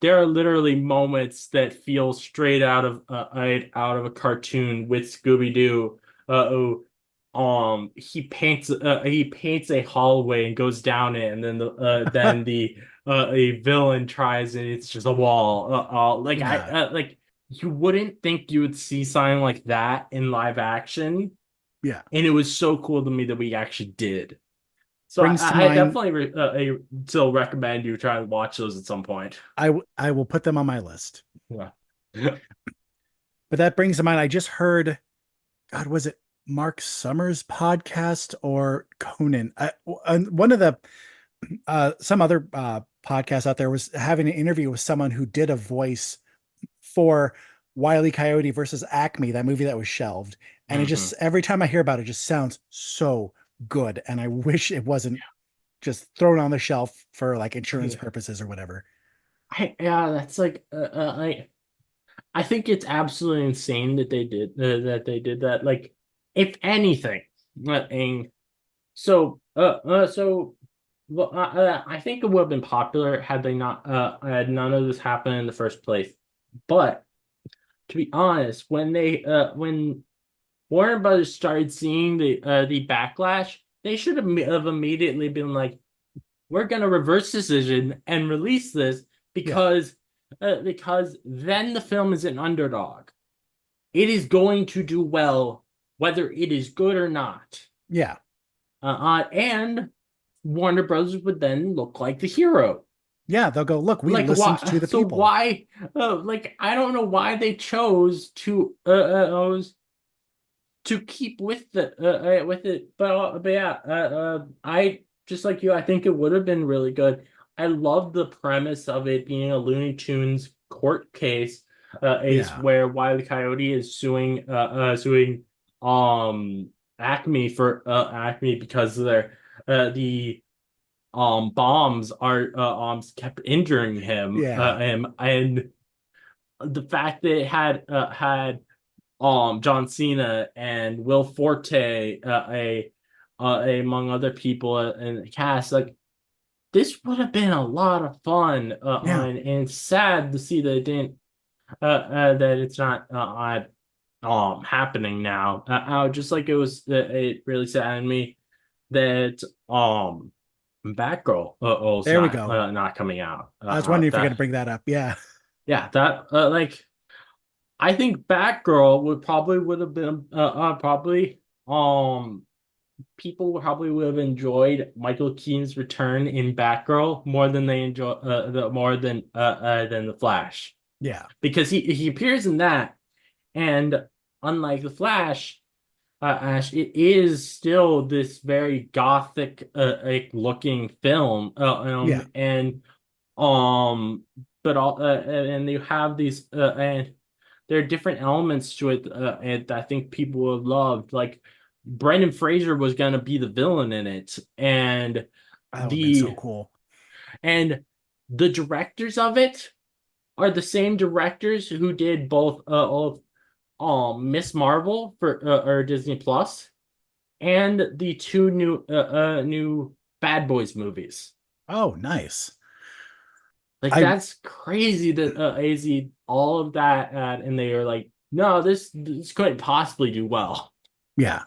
there are literally moments that feel straight out of a cartoon with Scooby Doo. Oh, he paints a hallway and goes down it, and then the a villain tries and it's just a wall.
Yeah.
Like you wouldn't think you would see something like that in live action,
Yeah.
and it was so cool to me that we actually did. So
Brings to
I
mind,
definitely still recommend you try to watch those at some point.
I will put them on my list.
Yeah.
But that brings to mind, I just heard, God, was it Mark Summers podcast or Conan? One of the some other podcast out there was having an interview with someone who did a voice for Wile E. Coyote versus Acme, that movie that was shelved. And it
Hmm.
just, every time I hear about it, just sounds so good. And I wish it wasn't just thrown on the shelf for like insurance
Yeah.
purposes or whatever.
Yeah, that's like I think it's absolutely insane that they did that. Like, if anything, and so well, I think it would have been popular had they not had none of this happened in the first place. But to be honest, when Warner Brothers started seeing the backlash, they should have immediately been like, we're gonna reverse decision and release this
Yeah.
because then the film is an underdog. It is going to do well, whether it is good or not.
Yeah.
And Warner Brothers would then look like the hero.
Yeah. They'll go, look, we
Like
listened
why?
to the
So
people.
why? Like I don't know why they chose to keep with it. But yeah, I just like you. I think it would have been really good. I love the premise of it being a Looney Tunes court case. Is
Yeah.
where Wile E. Coyote is suing um Acme because their the bombs are kept injuring
Yeah.
him, and the fact that it had John Cena and Will Forte, among other people in the cast. Like, this would have been a lot of fun.
Yeah.
And it's sad to see that it didn't that it's not happening now. Just like it really saddened me that Batgirl is
There we go.
not coming out.
I was wondering if you're going to
That
bring that up. Yeah.
Yeah, that like I think Batgirl would have been probably people probably would have enjoyed Michael Keaton's return in Batgirl more than they enjoy than the Flash,
Yeah.
because he appears in that, and unlike the Flash, Ash, it is still this very gothic like looking film,
Yeah.
and um but all and you have these and there are different elements to it, and I think people would love. Like, Brendan Fraser was gonna be the villain in it,
That would have been so
the
cool.
and the directors of it are the same directors who did both Miss Marvel for or Disney Plus, and the two new Bad Boys movies.
Oh, nice.
Like,
I,
that's crazy that AZ all of that, and they are like, no, this couldn't possibly do well.
yeah.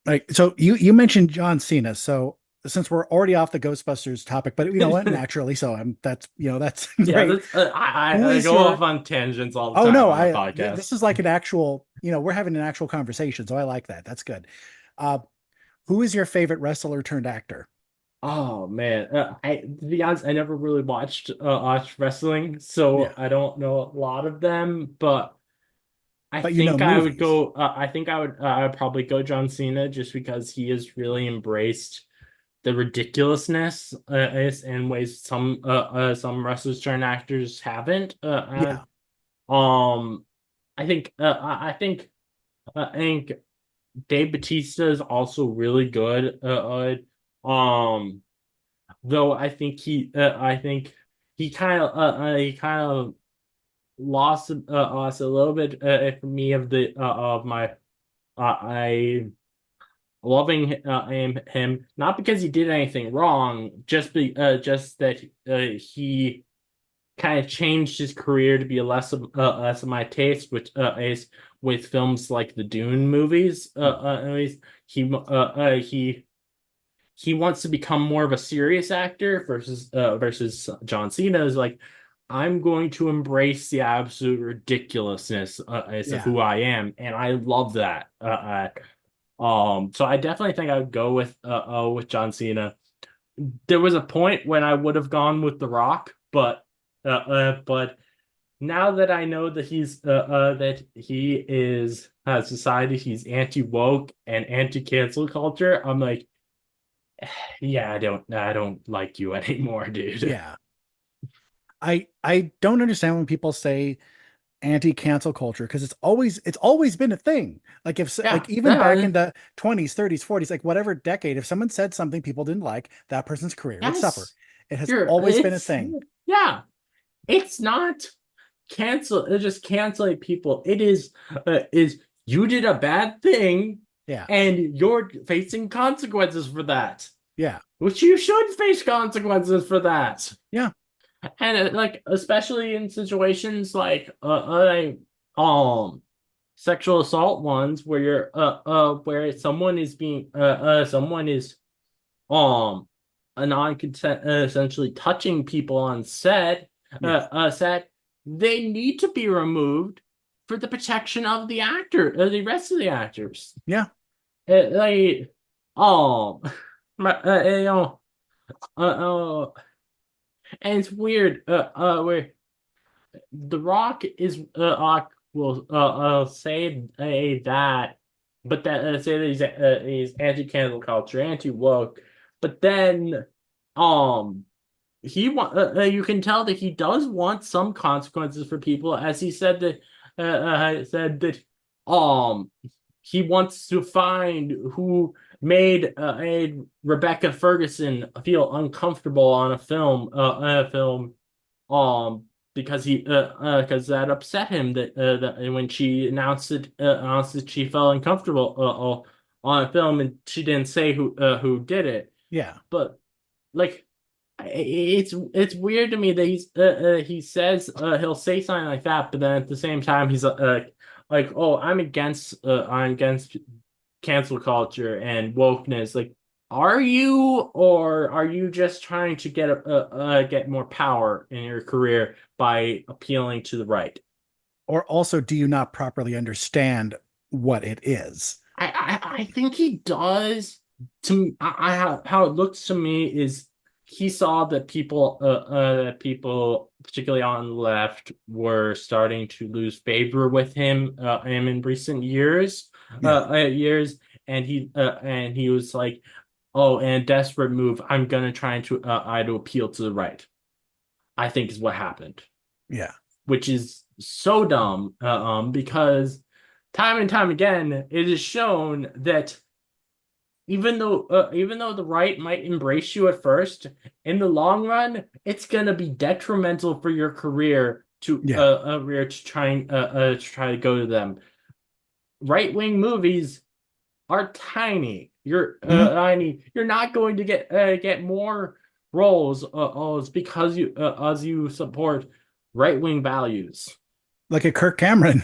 Like, so you mentioned John Cena. So since we're already off the Ghostbusters topic, but you know what? Naturally, so I'm that's that's
Yeah,
great.
that's
Who
I
is
go off
your
on tangents all the
Oh
time
no,
on the podcast.
this is like an actual, we're having an actual conversation, so I like that. That's good. Uh who is your favorite wrestler turned actor?
Oh man, to be honest, I never really watched wrestling, so
Yeah.
I don't know a lot of them. But I
But you know
think I would
movies.
go. I think I would probably go John Cena, just because he has really embraced the ridiculousness in ways some wrestlers turned actors haven't.
Yeah.
Um, I think Dave Batista is also really good. Though I think he kind of lost a little bit for me of my I loving him, not because he did anything wrong, just that he kind of changed his career to be less of my taste, which is with films like the Dune movies. Anyways, he uh, uh, he he wants to become more of a serious actor versus John Cena is like, I'm going to embrace the absolute ridiculousness as of
Yeah.
who I am, and I love that. So I definitely think I would go with John Cena. There was a point when I would have gone with The Rock, but now that I know that that he has decided he's anti woke and anti cancel culture, I'm like, Yeah, I don't like you anymore, dude.
Yeah. I don't understand when people say anti-cancel culture because it's always been a thing. Like
Yeah,
like even back
no,
in the 20s, 30s, 40s, like whatever decade, if someone said something people didn't like, that person's career would suffer.
yes,
It has always been a
it's
thing.
yeah, it's not cancel. It's just canceling people. It is you did a bad thing,
Yeah.
and you're facing consequences for that.
Yeah.
Which you should face consequences for that.
Yeah.
And like especially in situations sexual assault ones where you're where someone is being someone is um a non-consent essentially touching people on
Yeah.
set, they need to be removed for the protection of the rest of the actors.
Yeah.
Like um you know and it's weird where The Rock is will say that, but that say that he's anti-cancel culture, anti-woke, but then um you can tell that he does want some consequences for people, as he said that um he wants to find who made Rebecca Ferguson feel uncomfortable on a film um because because that upset him that when she announced that she felt uncomfortable on a film, and she didn't say who did it.
Yeah.
But like it's weird to me that he says he'll say something like that, but then at the same time he's like, oh, I'm against cancel culture and wokeness. Like, are you, or are you just trying to get more power in your career by appealing to the right?
Or also, do you not properly understand what it is?
I think he does. How it looks to me is he saw that people particularly on the left were starting to lose favor with him in recent
Yeah.
years, and he was like, oh, and a desperate move, I'm gonna try to appeal to the right. I think is what happened,
Yeah.
which is so dumb because time and time again it is shown that even though the right might embrace you at first, in the long run it's going to be detrimental for your
Yeah.
career to try to go to them. Right-wing movies are tiny.
Mhm.
You're not going to get more roles because you as you support right-wing values.
Like a Kirk Cameron.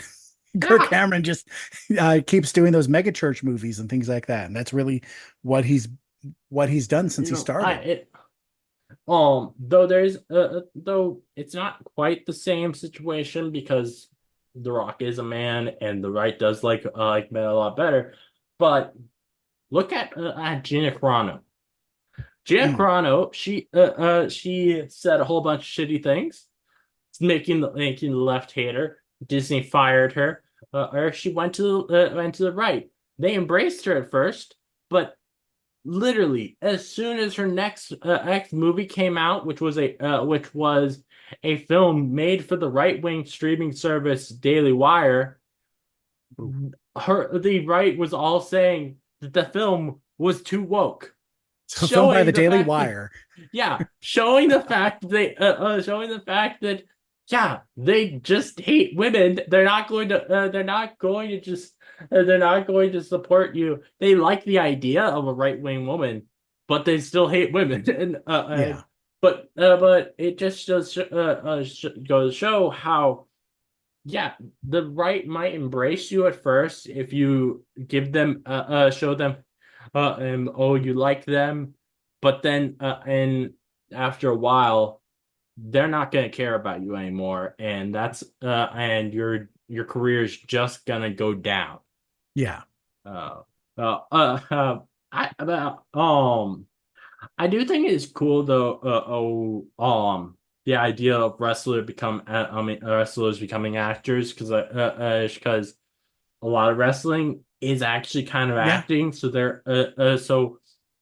Kirk
Yeah,
Cameron just keeps doing those mega church movies and things like that. And that's really what he's done since
you
he
know, I
started.
it though it's not quite the same situation because The Rock is a man and the right does like men a lot better. But look at Gina Carano. Gina
Mm.
Carano, she said a whole bunch of shitty things, making the left hate her. Disney fired her, or she went to the right. They embraced her at first, but literally as soon as her next movie came out, which was a film made for the right-wing streaming service Daily Wire,
Ooh.
the right was all saying that the film was too woke,
So filmed by the
showing the
Daily
fact that
Wire.
yeah, showing the fact that yeah, they just hate women. They're not going to just they're not going to support you. They like the idea of a right-wing woman, but they still hate women.
Yeah.
But it just does goes to show how yeah, the right might embrace you at first if you give them show them oh, you like them, but then and after a while they're not going to care about you anymore, and that's and your career is just going to go down.
Yeah.
uh I about I do think it's cool though. The idea of wrestlers becoming actors, because a lot of wrestling is actually kind of
Yeah.
acting. So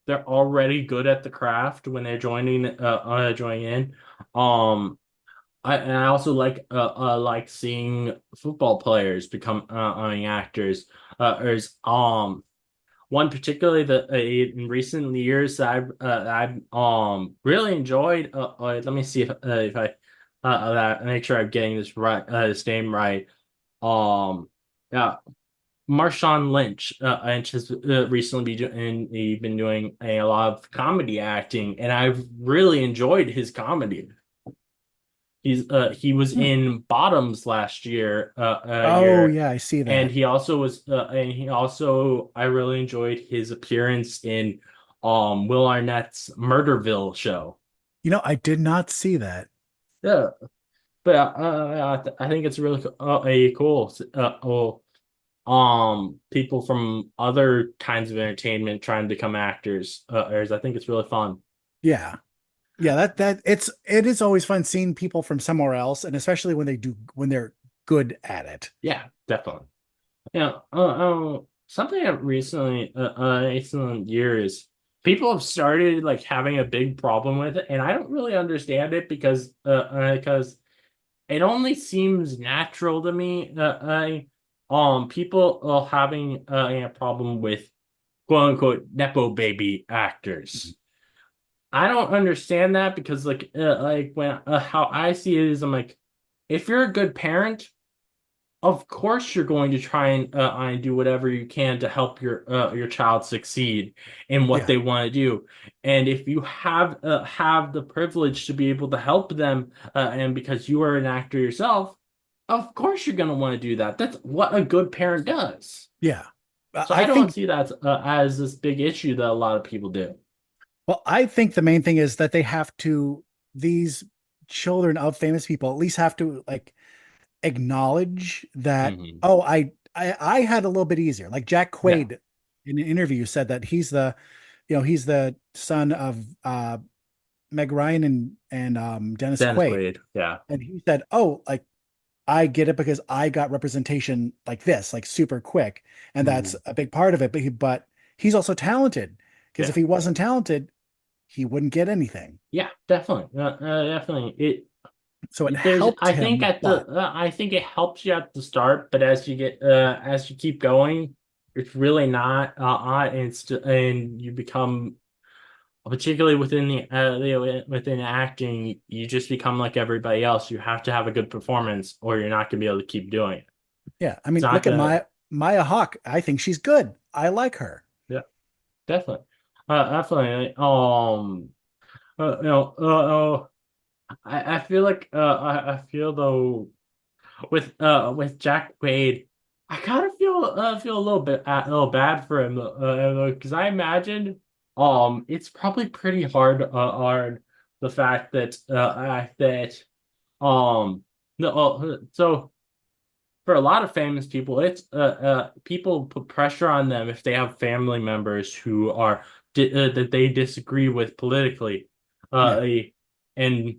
they're already good at the craft when they're joining in. Um, I also like seeing football players become actors. There's one particularly that in recent years that I've really enjoyed. Let me see if I that make sure I'm getting this name right. Um, yeah, Marshawn Lynch has recently been doing a lot of comedy acting, and I've really enjoyed his comedy. He was
Hmm.
in Bottoms last
Oh
year,
yeah, I see
and
that.
he also I really enjoyed his appearance in Will Arnett's Murderville show.
I did not see that.
Yeah, but I think it's really a cool people from other kinds of entertainment trying to become actors. I think it's really fun.
Yeah. Yeah, it is always fun seeing people from somewhere else, and especially when they're good at it.
Yeah, definitely. Yeah, something that recent years, people have started like having a big problem with it, and I don't really understand it because it only seems natural to me. People are having a problem with quote unquote nepo baby actors. I don't understand that because like when how I see it is I'm like, if you're a good parent, of course you're going to try and do whatever you can to help your child succeed in what
Yeah.
they want to do. And if you have the privilege to be able to help them and because you are an actor yourself, of course you're going to want to do that. That's what a good parent does.
Yeah.
So
I
I don't
think
see that as this big issue that a lot of people do.
well, I think the main thing is that these children of famous people at least have to like acknowledge that,
Hmm.
oh, I had a little bit easier. Like Jack
Yeah,
Quaid in an interview said that he's the son of Meg Ryan and Dennis
Dennis
Quaid.
Quaid. Yeah.
And he said, "Oh, like I get it because I got representation like this, like super quick, and that's
Hmm.
a big part of it. But he's also talented because if
Yeah.
he wasn't talented, he wouldn't get anything.
Yeah, definitely. Definitely.
So it helped him, but
I think it helps you at the start, but as you keep going, it's really not and you become particularly within acting, you just become like everybody else. You have to have a good performance or you're not gonna be able to keep doing it.
yeah, I
It's
mean,
not
look at
gonna
Maya Hawke. I think she's good. I like her.
Yeah, definitely. Definitely. I feel like I feel though with Jack Wade, I kind of feel a little bad for him because I imagined it's probably pretty hard the fact that no so for a lot of famous people it's people put pressure on them if they have family members who are that they disagree with politically
Yeah,
and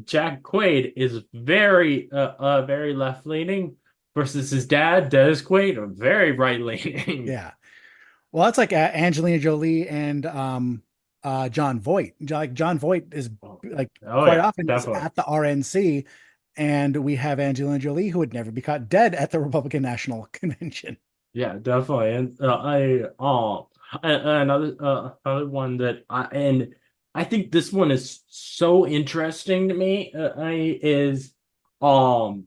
Jack Quaid is very left leaning versus his dad, Dennis Quaid, are very right leaning.
yeah. Well, that's like Angelina Jolie and John Voight. Like John Voight is like
Oh
quite
yeah,
often is
definitely.
at the RNC, and we have Angelina Jolie who would never be caught dead at the Republican National Convention.
Yeah, definitely. And another one that I think this one is so interesting to me. I is um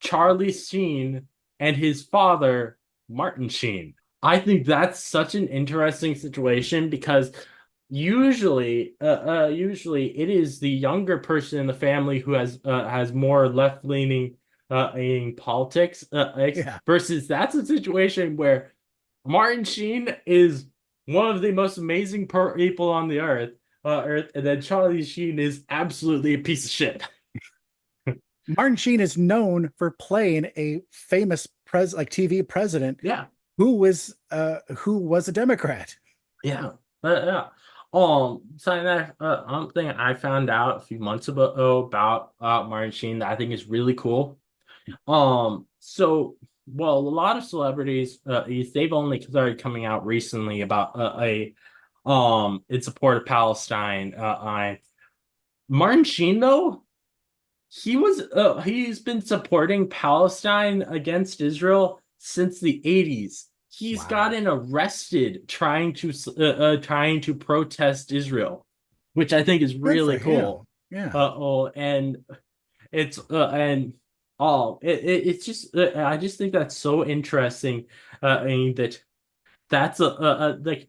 Charlie Sheen and his father, Martin Sheen. I think that's such an interesting situation because usually it is the younger person in the family who has more left-leaning in politics
Yeah,
versus that's a situation where Martin Sheen is one of the most amazing people on the earth, and then Charlie Sheen is absolutely a piece of shit.
Martin Sheen is known for playing a famous like TV president
Yeah.
who was a Democrat.
Yeah, yeah. Something thing I found out a few months ago about Martin Sheen that I think is really cool. Well, a lot of celebrities, they've only started coming out recently about in support of Palestine. I Martin Sheen though, he's been supporting Palestine against Israel since the 80s. He's
Wow.
gotten arrested trying to protest Israel, which I think is
Good for
really cool.
him. Yeah.
And it's and it's just I just think that's so interesting. And that's like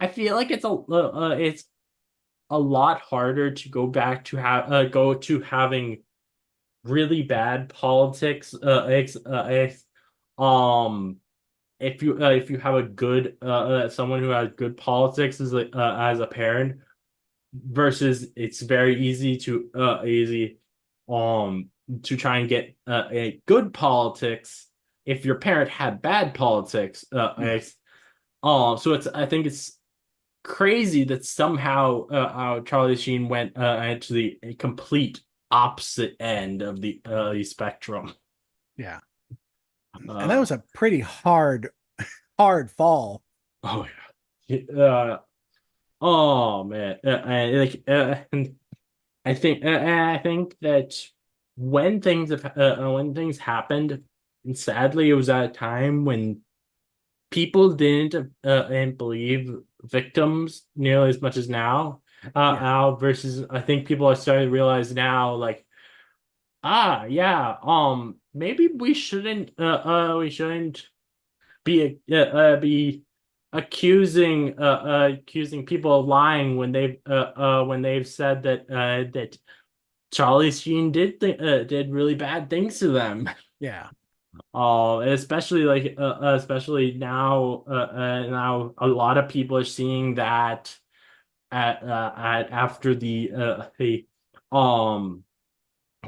I feel like it's a lot harder to go back to go to having really bad politics. Um, if you have a good someone who has good politics as a parent versus it's very um to try and get a good politics if your parent had bad politics.
Yeah.
So it's I think it's crazy that somehow Charlie Sheen went to the complete opposite end of the spectrum.
Yeah. And that
Uh,
was a pretty hard fall.
oh yeah. Oh man. And I think that when things happened, and sadly, it was at a time when people didn't believe victims nearly as much as now.
Yeah.
Versus I think people are starting to realize now, like, yeah, maybe we shouldn't be accusing people of lying when they've said that Charlie Sheen did really bad things to them.
Yeah.
Especially especially now a lot of people are seeing that at after the um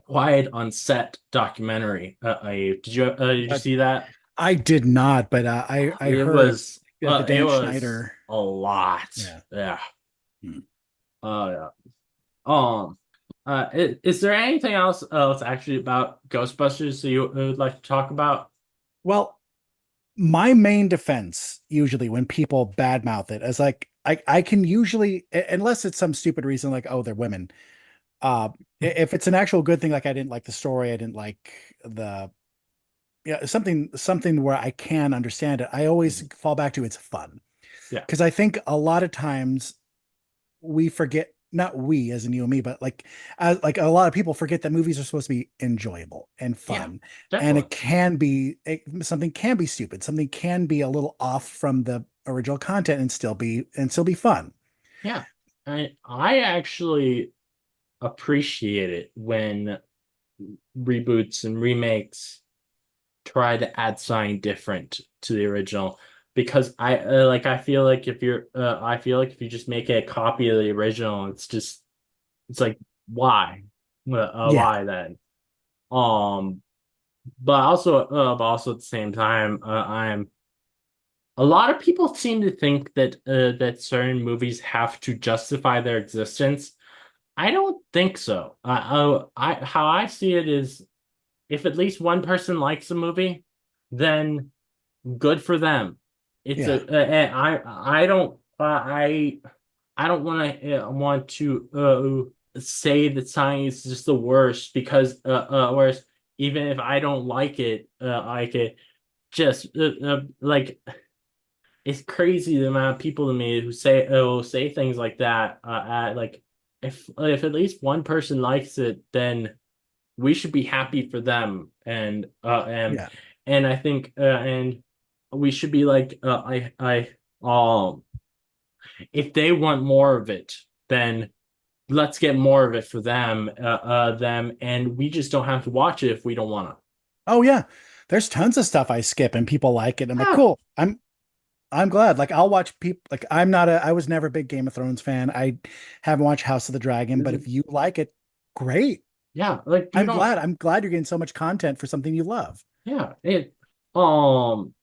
Quiet on Set documentary. Did you
Uh,
see that?
I did not, but I heard that the
It
Dan
was
Schneider.
a lot.
Yeah.
Yeah.
Hmm.
Yeah. Um. Is there anything else actually about Ghostbusters that you would like to talk about?
Well, my main defense usually when people badmouth it is like I can usually unless it's some stupid reason like oh they're women. If it's an actual good thing like I didn't like the story, I didn't like the yeah something where I can understand it. I always
Mhm.
fall back to it's fun
Yeah.
because I think a lot of times we forget not we as in you and me but like a lot of people forget that movies are supposed to be enjoyable and
Yeah.
fun and
Definitely.
something can be stupid, something can be a little off from the original content and still be fun.
Yeah. I actually appreciate it when reboots and remakes try to add something different to the original because I feel like if you just make a copy of the original it's like why
Yeah.
why then um but also at the same time I'm a lot of people seem to think that certain movies have to justify their existence. I don't think so. I how I see it is if at least one person likes a movie, then good for them. It's
Yeah.
a I don't want to say that science is just the worst because whereas even if I don't like it just like it's crazy the amount of people to me who say things like that like if at least one person likes it then we should be happy for them
Yeah.
and I think and we should be like if they want more of it then let's get more of it for them and we just don't have to watch it if we don't want to.
Oh yeah, there's tons of stuff I skip and people like it. I'm like,
Ah,
cool. I'm glad. Like I'll watch people like I was never a big Game of Thrones fan. I haven't watched House of the Dragon, but if you like it, great.
yeah, like you don't.
I'm glad you're getting so much content for something you love.
Yeah, it um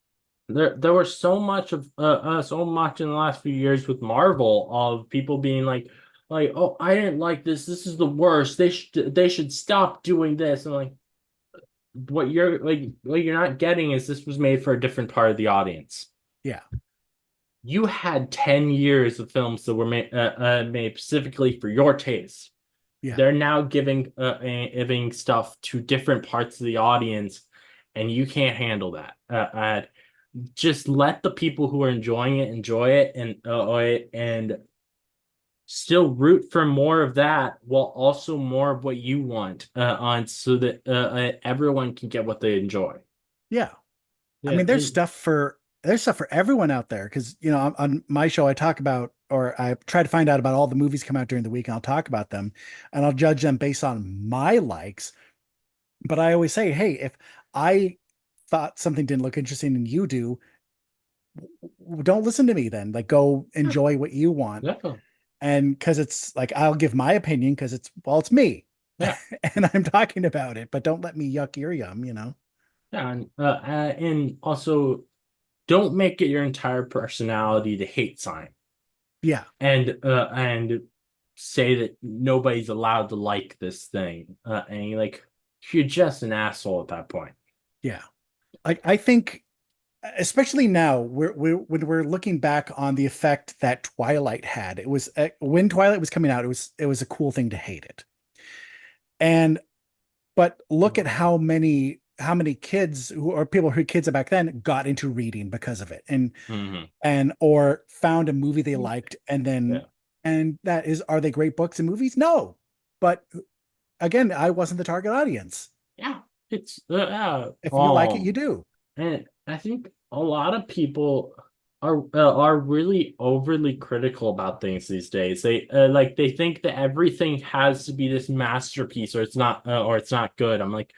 there was so much in the last few years with Marvel of people being like oh I didn't like this is the worst they should stop doing this and like what you're not getting is this was made for a different part of the audience.
Yeah.
you had 10 years of films that were made specifically for your taste.
Yeah.
They're now giving stuff to different parts of the audience, and you can't handle that. Just let the people who are enjoying it enjoy it, and still root for more of that while also more of what you want on so that everyone can get what they enjoy.
Yeah. I
Yeah,
mean, there's stuff for everyone out there because on my show I talk about or I try to find out about all the movies come out during the week and I'll talk about them and I'll judge them based on my likes. But I always say, hey, if I thought something didn't look interesting and you do, don't listen to me then. Like go enjoy what you want.
definitely.
And because it's like I'll give my opinion because it's me
Yeah,
and I'm talking about it, but don't let me yuck your yum.
yeah, and also don't make it your entire personality to hate sign
Yeah.
and say that nobody's allowed to like this thing. And you're just an asshole at that point.
Yeah. I think especially now when we're looking back on the effect that Twilight had, it was when Twilight was coming out, it was a cool thing to hate it. And but look at how many kids who or people who kids back then got into reading because of it
Hmm.
and or found a movie they liked
Yeah,
and that is are they great books and movies? No. But again, I wasn't the target audience.
yeah. It's
If you like it, you do.
and I think a lot of people are really overly critical about things these days. They think that everything has to be this masterpiece or it's not good. I'm like,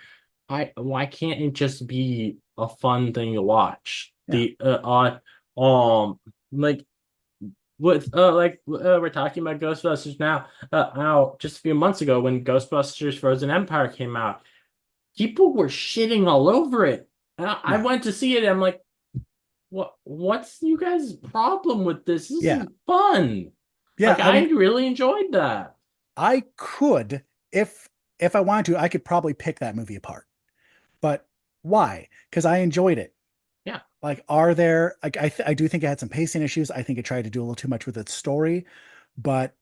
why can't it just be a fun thing to watch?
Yeah.
Like we're talking about Ghostbusters now just a few months ago when Ghostbusters Frozen Empire came out, people were shitting all over it. And I
Yeah.
went to see it and I'm like, what's you guys' problem with this? This
Yeah.
is fun.
Yeah.
Like
I
I
mean,
really enjoyed that.
I could, if I wanted to, I could probably pick that movie apart. But why? Because I enjoyed it.
Yeah,
Like, are there like I do think it had some pacing issues. I think it tried to do a little too much with its story, but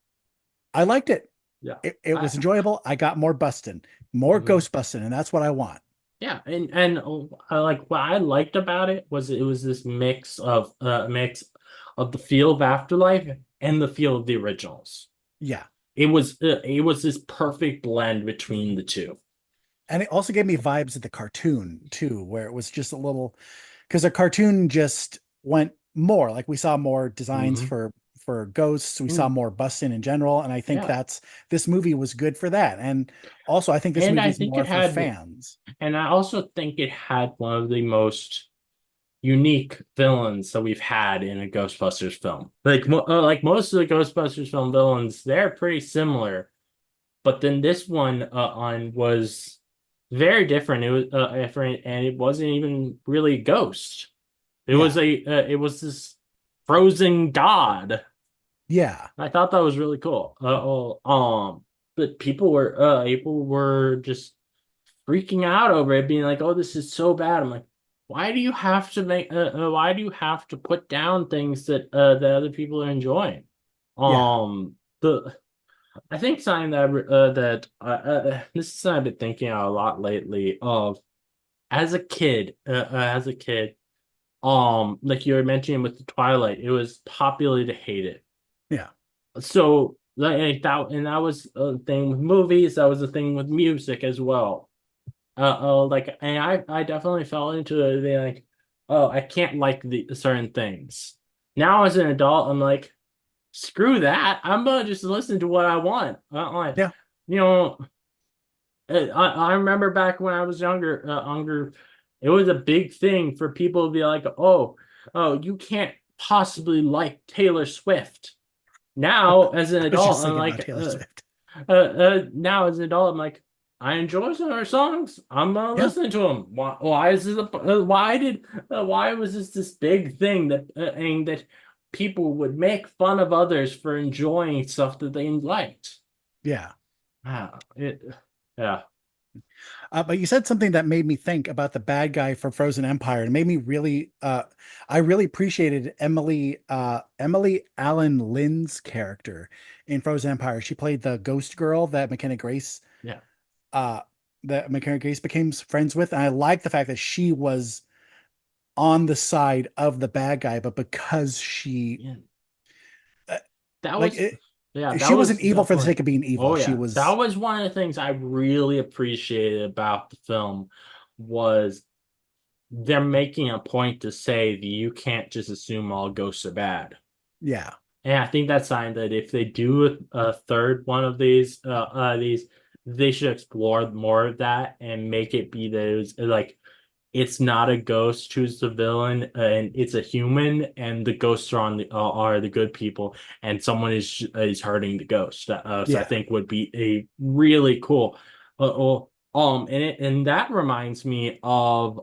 I liked it.
yeah.
It
I
was enjoyable. I got more busting, more
mhm.
ghost busting, and that's what I want.
Yeah, and like what I liked about it was it was this mix of the feel of Afterlife and the feel of the originals.
Yeah.
It was this perfect blend between the two.
And it also gave me vibes of the cartoon too, where it was just a little because the cartoon just went more like we saw more designs
Hmm.
for ghosts, we saw more busting in general, and I think
Yeah,
that's this movie was good for that. And also, I think this
and
movie
I
is
think
more
it
for
had,
fans.
and I also think it had one of the most unique villains that we've had in a Ghostbusters film. Like most of the Ghostbusters film villains, they're pretty similar, but then this one on was very different. It was different, and it wasn't even really a ghost.
Yeah,
It was this frozen god.
yeah,
I thought that was really cool. But people were just freaking out over it, being like, "Oh, this is so bad." I'm like, why do you have to why do you have to put down things that other people are enjoying?
yeah,
The I think something that this is something I've been thinking a lot lately of as a kid, like you were mentioning with the Twilight, it was popular to hate it.
yeah,
So that was a thing with movies. That was a thing with music as well. And I definitely fell into it being like, oh, I can't like the certain things. Now as an adult, I'm like, screw that. I'm gonna just listen to what I want.
yeah,
You know, I remember back when I was younger, it was a big thing for people to be like, oh, you can't possibly like Taylor Swift. Now as an
I was
adult,
just
I'm
thinking about
like,
Taylor Swift.
now as an adult, I'm like, I enjoy some of her songs. I'm
Yeah,
listening to them. Why is this why was this big thing that people would make fun of others for enjoying stuff that they liked?
yeah.
Ah, it, yeah.
But you said something that made me think about the bad guy from Frozen Empire. It made me really, I really appreciated Emily Allen Lynn's character in Frozen Empire. She played the ghost girl
Yeah,
uh, that McKenna Grace became friends with. And I like the fact that she was on the side of the bad guy, but because
yeah,
uh,
that
like
was
it,
yeah, that
she
was
wasn't evil for the
definitely.
sake of being evil.
Oh
She
yeah, that
was,
was one of the things I really appreciated about the film was they're making a point to say that you can't just assume all ghosts are bad.
yeah,
And I think that's sign that if they do a third one of these, they should explore more of that and make it be those like it's not a ghost who's the villain and it's a human and the ghosts are the good people and someone is hurting the ghost. So I
yeah.
think would be a really cool. And that reminds me of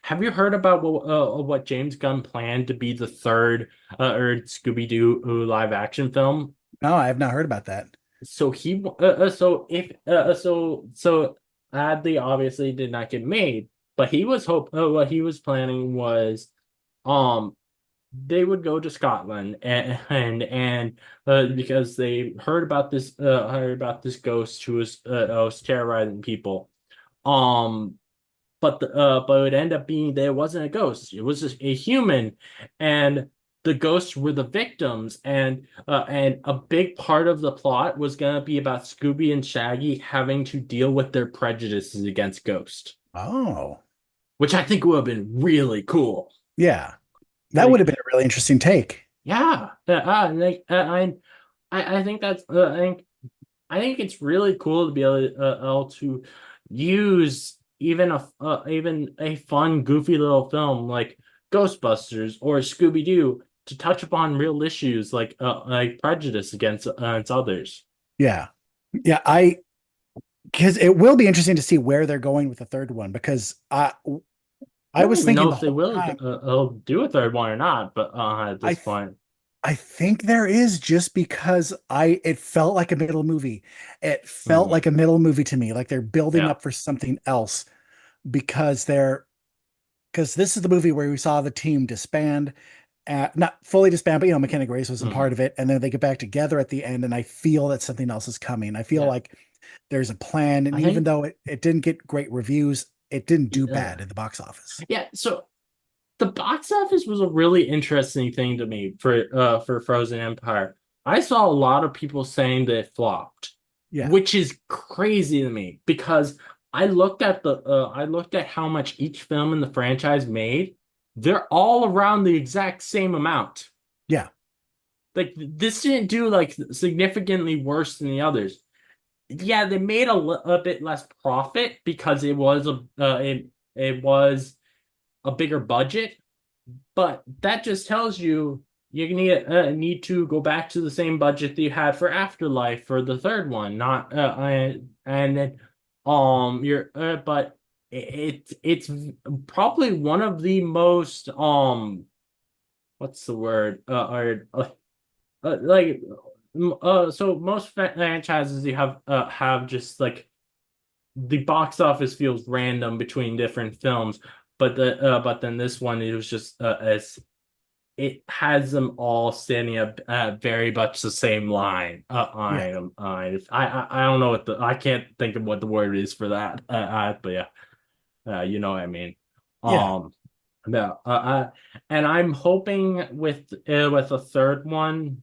have you heard about what James Gunn planned to be the third or Scooby-Doo live action film?
No, I have not heard about that.
So he so if so Adley obviously did not get made, but he was what he was planning was um they would go to Scotland and because they heard about this ghost who was terrorizing people. Um but it would end up being there wasn't a ghost. It was just a human, and the ghosts were the victims. And a big part of the plot was gonna be about Scooby and Shaggy having to deal with their prejudices against ghosts,
Oh,
which I think would have been really cool.
yeah. That would
Like,
have been a really interesting take.
yeah, I think that's I think it's really cool to be able to use even a fun, goofy little film like Ghostbusters or Scooby Doo to touch upon real issues like prejudice against others.
Yeah. Yeah, because it will be interesting to see where they're going with the third one because
I
I
don't
was
even know
thinking the
if they
whole
will
time
do a third one or not, but at
I
this
th
point,
I think there is just because I it felt like a middle movie. It felt
hmm
like a middle movie to me, like they're building
yeah,
up for something else because because this is the movie where we saw the team disband, not fully disband, but McKenna Grace wasn't
hmm
part of it, and then they get back together at the end, and I feel that something else is coming. I feel
yeah.
like there's a plan, and
I
even
think
though it didn't get great reviews, it didn't do
uh,
bad in the box office.
yeah. So the box office was a really interesting thing to me for Frozen Empire. I saw a lot of people saying that it flopped,
Yeah,
which is crazy to me because I looked at how much each film in the franchise made. They're all around the exact same amount.
yeah,
Like this didn't do like significantly worse than the others. Yeah, they made a bit less profit because it was a bigger budget, but that just tells you need to go back to the same budget that you had for Afterlife for the third one, not and then you're but it's probably one of the most what's the word or like so most franchises you have just like the box office feels random between different films, but then this one it was just as it has them all standing up very much the same line.
yeah,
I don't know what I can't think of what the word is for that. But yeah, you know what I mean.
yeah,
Um, no, and I'm hoping with a third one,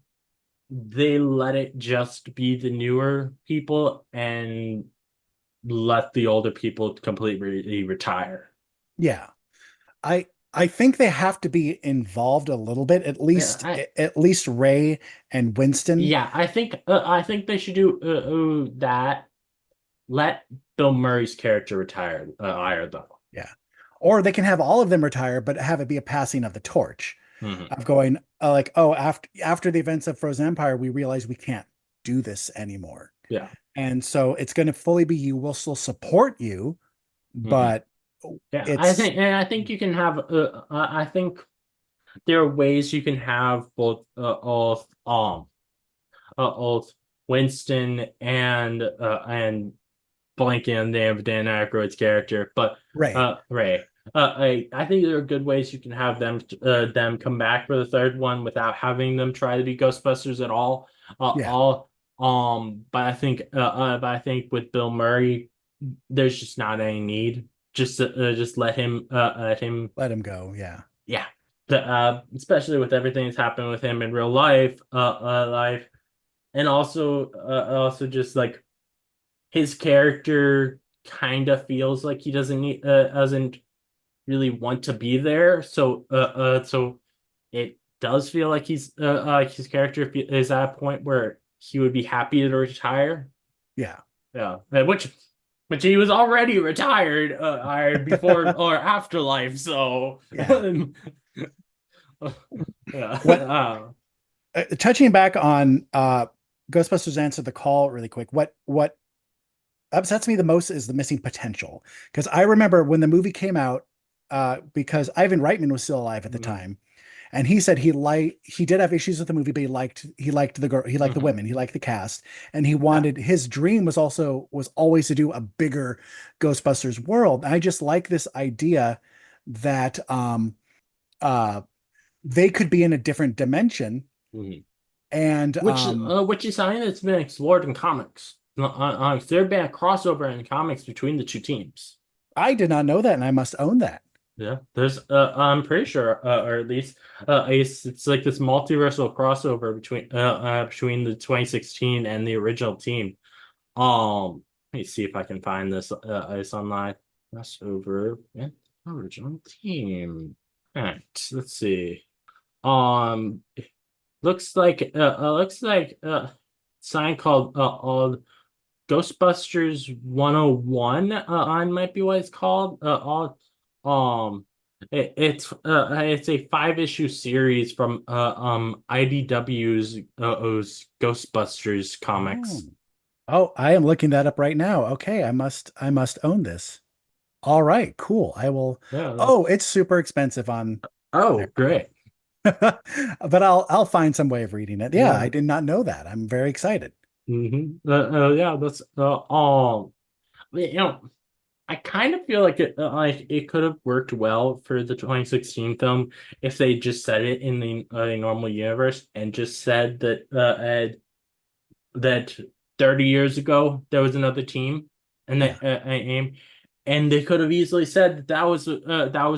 they let it just be the newer people and let the older people completely retire.
yeah. I think they have to be involved a little bit,
Yeah, I
at least Ray and Winston.
yeah, I think they should do that. Let Bill Murray's character retire, though.
Yeah. Or they can have all of them retire, but have it be a passing of the torch
Hmm
of going like, oh, after the events of Frozen Empire, we realize we can't do this anymore.
Yeah.
And so it's going to fully be you. We'll still support you,
hmm
but
Yeah.
it's
I think you can have. I think there are ways you can have both Winston and blanking on the name of Dan Aykroyd's character, but
Right.
Ray. I think there are good ways you can have them come back for the third one without having them try to be Ghostbusters at all.
Yeah.
All but I think with Bill Murray, there's just not any need. Just let him
Let him go. Yeah.
yeah. Especially with everything that's happened with him in real life, and also just like his character kind of feels like he doesn't really want to be there. So it does feel like his character is at a point where he would be happy to retire.
Yeah.
Yeah, which he was already retired before or afterlife. So
Yeah.
yeah.
What touching back on Ghostbusters Answer the Call really quick. What upsets me the most is the missing potential. Because I remember when the movie came out, because Ivan Reitman was still alive at the
Mhm,
time, and he said he did have issues with the movie, but he liked the girl, he liked the
mhm.
women, he liked the cast, and he
Yeah.
wanted his dream was always to do a bigger Ghostbusters world. And I just like this idea that uh they could be in a different dimension
Mhm.
and
Which is something that's been explored in comics. There'd been a crossover in comics between the two teams.
I did not know that, and I must own that.
Yeah, there's I'm pretty sure, or at least it's like this multiversal crossover between the 2016 and the original team. Let me see if I can find this online. Crossover with original team. All right, let's see. Looks like sign called Ghostbusters 101 on might be what it's called. All it's a 5 issue series from IDW's Ghostbusters
Oh.
comics.
Oh, I am looking that up right now. Okay, I must own this. All right, cool. I will.
Yeah.
Oh, it's super expensive on.
Oh,
Never mind.
great.
But I'll find some way of reading it. Yeah, I
Yeah.
did not know that. I'm very excited.
Yeah, that's you know, I kind of feel like it could have worked well for the 2016 film if they just said it in the normal universe and just said that 30 years ago there was another team and
Yeah.
and they could have easily said that was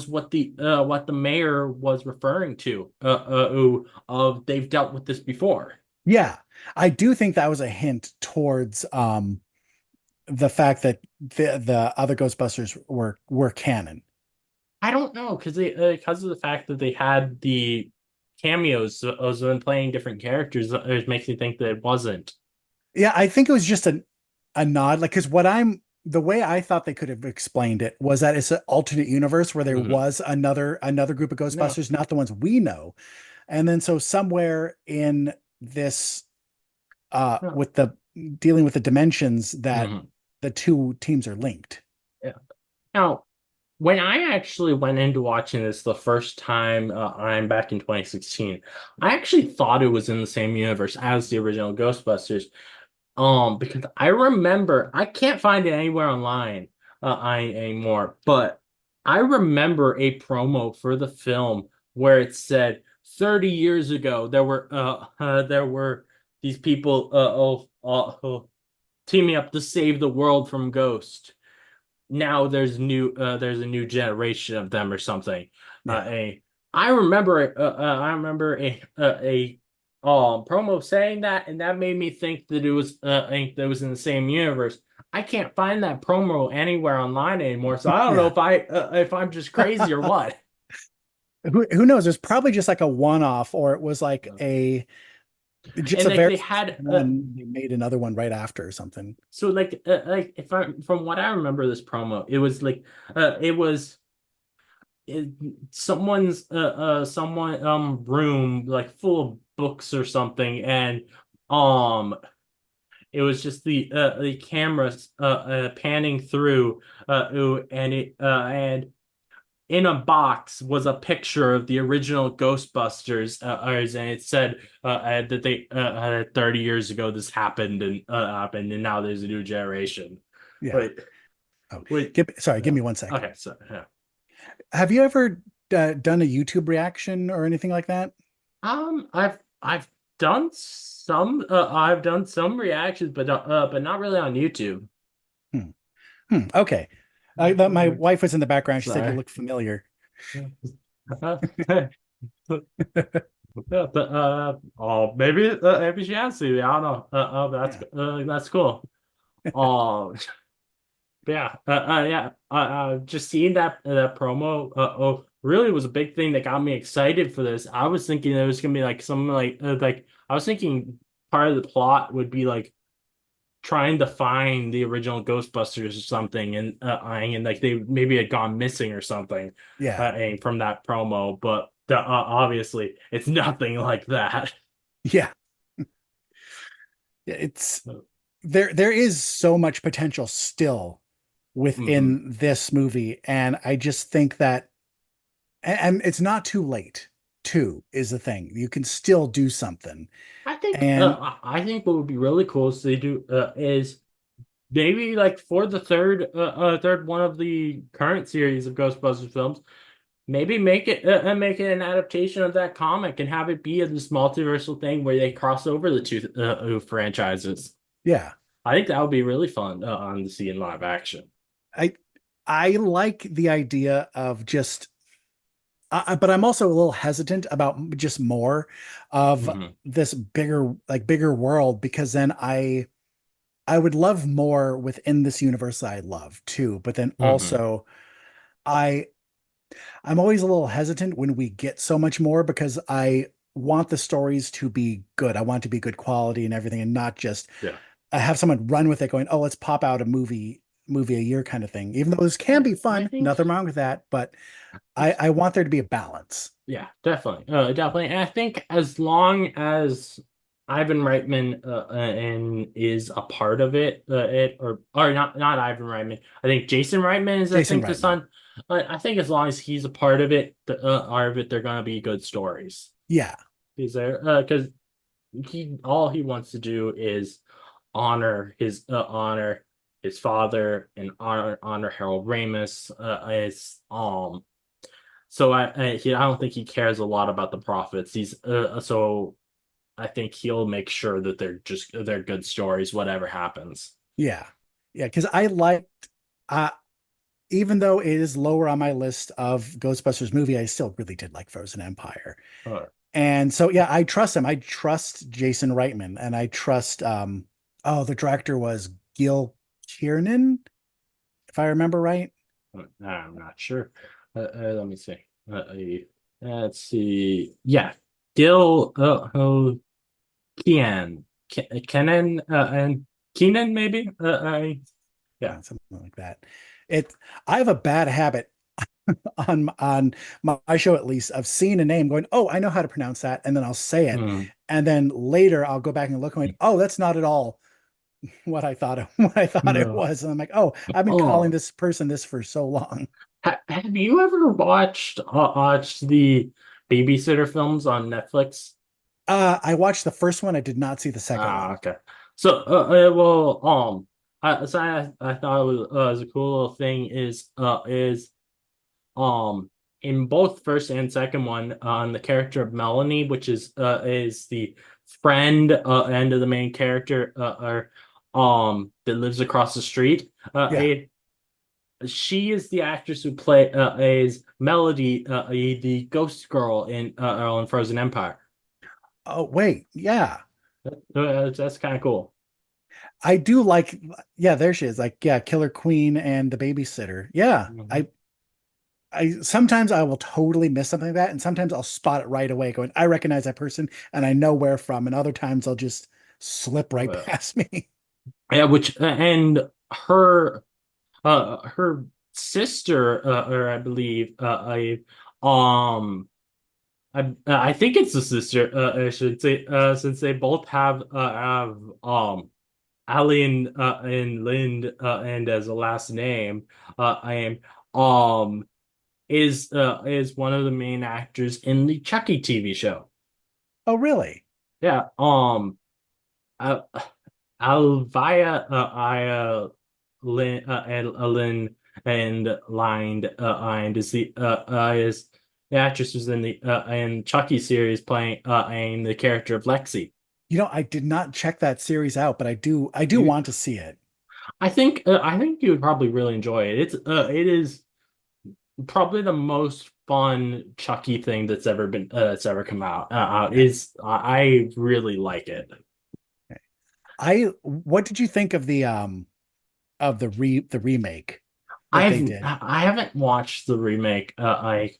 what the mayor was referring to of they've dealt with this before.
Yeah. I do think that was a hint towards the fact that the other Ghostbusters were canon.
I don't know because of the fact that they had the cameos of them playing different characters, it makes me think that it wasn't.
Yeah, I think it was just a nod, like because the way I thought they could have explained it was that it's an alternate universe where there
Mhm.
was another group of
No.
Ghostbusters, not the ones we know. And then so somewhere in this
No.
with the dealing with the dimensions that
Mhm.
the two teams are linked.
Yeah. Now, when I actually went into watching this the first time, I'm back in 2016, I actually thought it was in the same universe as the original Ghostbusters. Because I remember I can't find it anywhere online anymore, but I remember a promo for the film where it said 30 years ago there were these people teaming up to save the world from Ghost. Now there's a new generation of them or something.
Yeah.
A I remember a promo saying that, and that made me think that it was in the same universe. I can't find that promo anywhere online anymore, so I don't know
Yeah.
if I'm just crazy or what.
Who knows? It's probably just like a one-off, or it was like a just
And
a
like
very
they
specific
had
one. They made another one right after or something.
so like if I from what I remember this promo, it was like it was it, someone room like full of books or something, and um it was just the cameras panning through and in a box was a picture of the original Ghostbusters, and it said that they 30 years ago this happened and now there's a new generation.
Yeah.
Wait,
Oh,
wait.
sorry, give
Yeah.
me one sec.
Okay, so yeah.
Have you ever done a YouTube reaction or anything like that?
I've done I've done some reactions, but not really on YouTube.
Hmm. Okay. My wife was in the background. She said you
Sorry.
look familiar.
Yeah, but oh, maybe she has to. I don't know.
Yeah.
That's cool. Oh, yeah, yeah. Just seeing that promo, really was a big thing that got me excited for this. I was thinking it was gonna be like something like I was thinking part of the plot would be like trying to find the original Ghostbusters or something, and like they maybe had gone missing or something,
Yeah.
and from that promo. But obviously, it's nothing like that.
Yeah. Yeah, it's there is so much potential still
Hmm.
within this movie, and I just think that and it's not too late, too, is the thing. You can still do something. And
I think what would be really cool is they do is maybe like for the third one of the current series of Ghostbusters films, maybe make it an adaptation of that comic and have it be this multiversal thing where they cross over the two franchises.
yeah,
I think that would be really fun on to see in live action.
I I like the idea of just but I'm also a little hesitant about just more of
Hmm.
this bigger world because then I would love more within this universe that I love too. But then
Hmm.
also I I'm always a little hesitant when we get so much more because I want the stories to be good. I want it to be good quality and everything, and not just
Yeah.
have someone run with it going, "Oh, let's pop out a movie a year kind of thing." Even though this can
Yeah,
be
I
fun,
think.
nothing wrong with that, but I want there to be a balance.
Yeah, definitely. Definitely. And I think as long as Ivan Reitman and is a part of it, or not Ivan Reitman. I think Jason Reitman is, I
Jason
think, the
Reitman.
son. I think as long as he's a part of it, they're gonna be good stories.
Yeah.
Because he all he wants to do is honor his father and honor Harold Ramis as so I don't think he cares a lot about the profits. So I think he'll make sure that they're good stories, whatever happens.
Yeah. Yeah, because I liked uh even though it is lower on my list of Ghostbusters movie, I still really did like Frozen Empire.
Uh,
And so yeah, I trust him. I trust Jason Reitman and I trust oh, the director was Gil Kiernan, if I remember right.
I'm not sure. Let me see. Let's see. Yeah, Gil. Kian, Kenan, and Keenan, maybe. Yeah.
Yeah, something like that. It I have a bad habit on my show at least of seeing a name going, oh, I know how to pronounce that, and then I'll say it.
Mm.
And then later I'll go back and look going, oh, that's not at all what I thought it
No.
was. And I'm like, oh, I've been calling
Oh,
this person this for so long.
have you ever watched the babysitter films on Netflix?
I watched the first one. I did not see the second
Ah,
one.
okay. So, well, I thought was a cool little thing is in both first and second one on the character of Melanie, which is the friend end of the main character or that lives across the street.
Yeah.
She is the actress who play is Melody, the ghost girl in Frozen Empire.
Oh, wait. Yeah.
That's kind of cool.
I do like, yeah, there she is. Like, yeah, Killer Queen and the babysitter. Yeah.
Mhm.
I sometimes I will totally miss something like that, and sometimes I'll spot it right away, going, I recognize that person and I know where from. And other times I'll just slip right
Uh,
past me.
yeah, which and her sister, or I believe, I think it's the sister, I should say, since they both have Ali and Lind and as a last name, I am um is one of the main actors in the Chucky TV show.
Oh, really?
Yeah, uh, Alvia, Lynn and lined and is the actress who's in the in Chucky series playing and the character of Lexi.
I did not check that series out, but I do
You,
want to see it.
I think you would probably really enjoy it. It is probably the most fun Chucky thing that's ever come out.
Yeah.
Is I really like it.
I what did you think of the remake that they did?
I haven't watched the remake. I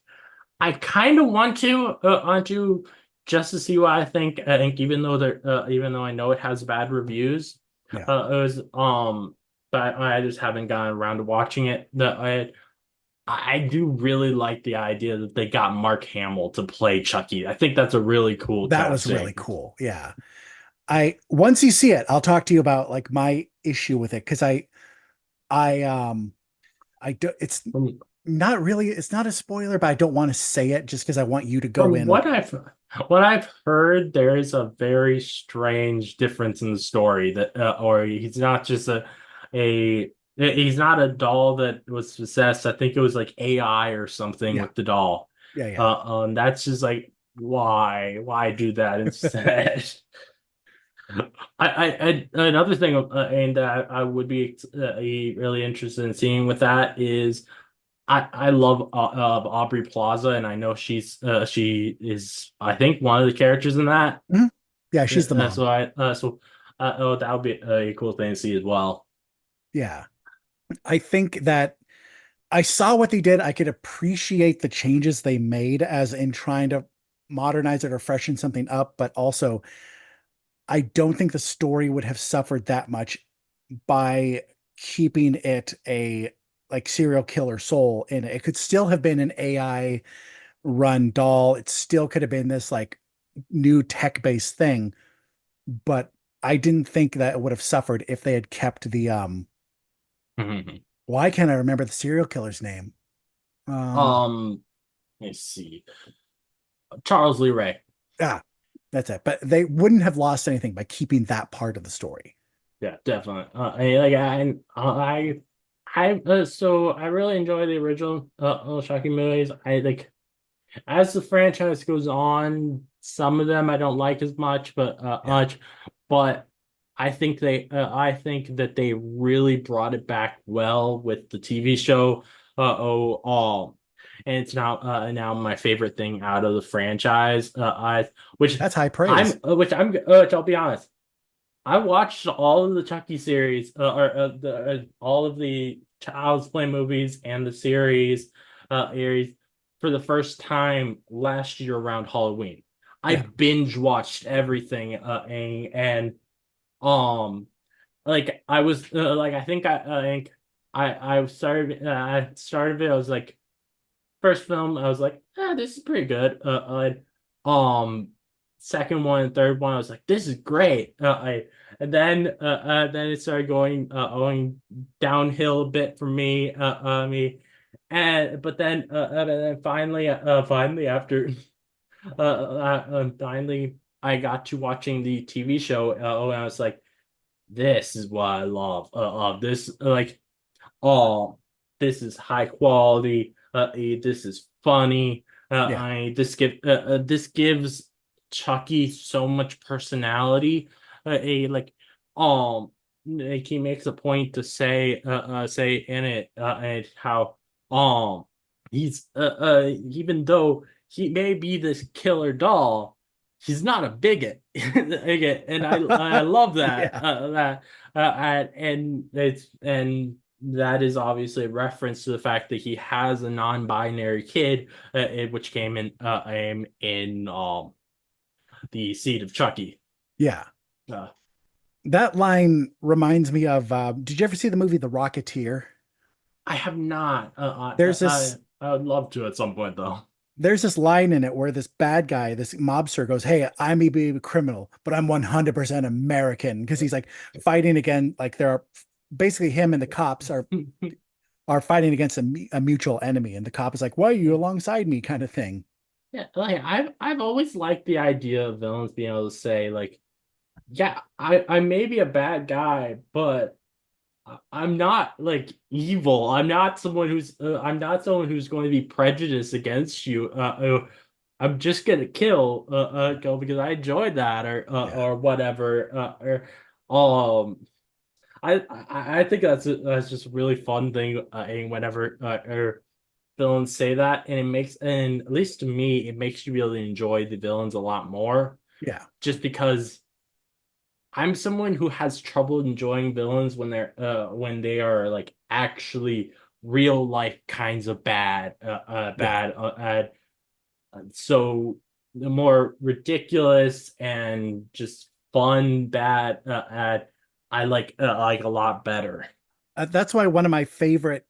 kind of want to just to see what I think. I think even though I know it has bad reviews,
Yeah.
it was but I just haven't gotten around to watching it. I do really like the idea that they got Mark Hamill to play Chucky. I think that's a really cool
That was really
casting.
cool. Yeah. I once you see it, I'll talk to you about like my issue with it because I do it's not a spoiler, but I don't want to say it just because I want you to go
From
in.
what I've heard, there is a very strange difference in the story that or he's not just a he's not a doll that was possessed. I think it was like AI or something
Yeah,
with the doll.
yeah,
That's just like why do that instead? Another thing, and I would be really interested in seeing with that is I love Aubrey Plaza, and I know she is I think one of the characters in that.
Mhm. Yeah. She's the mom.
So oh, that would be a cool thing to see as well.
Yeah, I think that I saw what they did. I could appreciate the changes they made as in trying to modernize it or freshen something up, but also I don't think the story would have suffered that much by keeping it a like serial killer soul in it. It could still have been an AI run doll. It still could have been this like new tech-based thing, but I didn't think that it would have suffered if they had kept the
Mhm.
why can't I remember the serial killer's name? Um
Let's see, Charles Lee Ray.
ah, that's it. But they wouldn't have lost anything by keeping that part of the story.
Yeah, definitely. So I really enjoy the original Shocking movies. I like as the franchise goes on, some of them I don't like as much,
Yeah.
but I think that they really brought it back well with the TV show. And it's now my favorite thing out of the franchise.
That's high praise.
Which I'll be honest. I watched all of the Chucky series, all of the Child's Play movies and the series for the first time last year around Halloween. I
Yeah.
binge watched everything, and um, like I was like I think I started it. I was like first film, I was like, this is pretty good. Second one and third one, I was like, this is great. Then it started going downhill a bit for me. And then finally after finally I got to watching the TV show. And I was like, this is what I love. This like oh, this is high quality. This is funny.
Yeah.
This gives Chucky so much personality. A like um like he makes a point to say in it and how he's even though he may be this killer doll, he's not a bigot. Again, and I love that
Yeah.
and that is obviously a reference to the fact that he has a non-binary kid, which came in the seed of Chucky.
Yeah.
Uh,
That line reminds me of did you ever see the movie The Rocketeer?
I have not.
There's this
I would love to at some point though.
there's this line in it where this bad guy, this mobster goes, "Hey, I may be a criminal, but I'm 100% American," because he's like fighting again like there are basically him and the cops are fighting against a mutual enemy and the cop is like, "Why are you alongside me?" kind of thing.
Yeah, like I've always liked the idea of villains being able to say like, yeah, I may be a bad guy, but I'm not like evil. I'm not someone who's going to be prejudiced against you. I'm just gonna kill because I enjoyed that
Yeah.
or whatever. I think that's just a really fun thing. And whenever or villains say that, and at least to me, it makes you really enjoy the villains a lot more.
Yeah.
Just because I'm someone who has trouble enjoying villains when they are like actually real life kinds of
Yeah.
so the more ridiculous and just fun bad I like a lot better.
That's why one of my favorite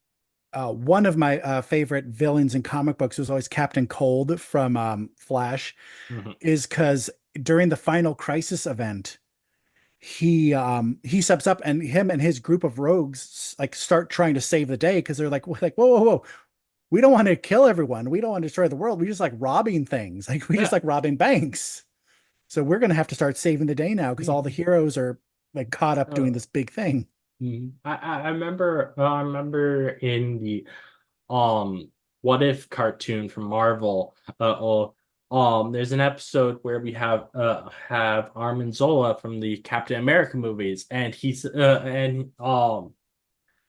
villains in comic books was always Captain Cold from Flash,
Mhm.
is because during the final Crisis event, he steps up and him and his group of rogues like start trying to save the day because they're like whoa, whoa, whoa, we don't want to kill everyone, we don't want to destroy the world, we just like robbing things, like we just
Yeah.
like robbing banks, so we're gonna have to start saving the day now because all the
Mhm.
heroes are like caught up doing
Uh,
this big thing.
I remember in the um What If cartoon from Marvel. There's an episode where we have Armin Zola from the Captain America movies, and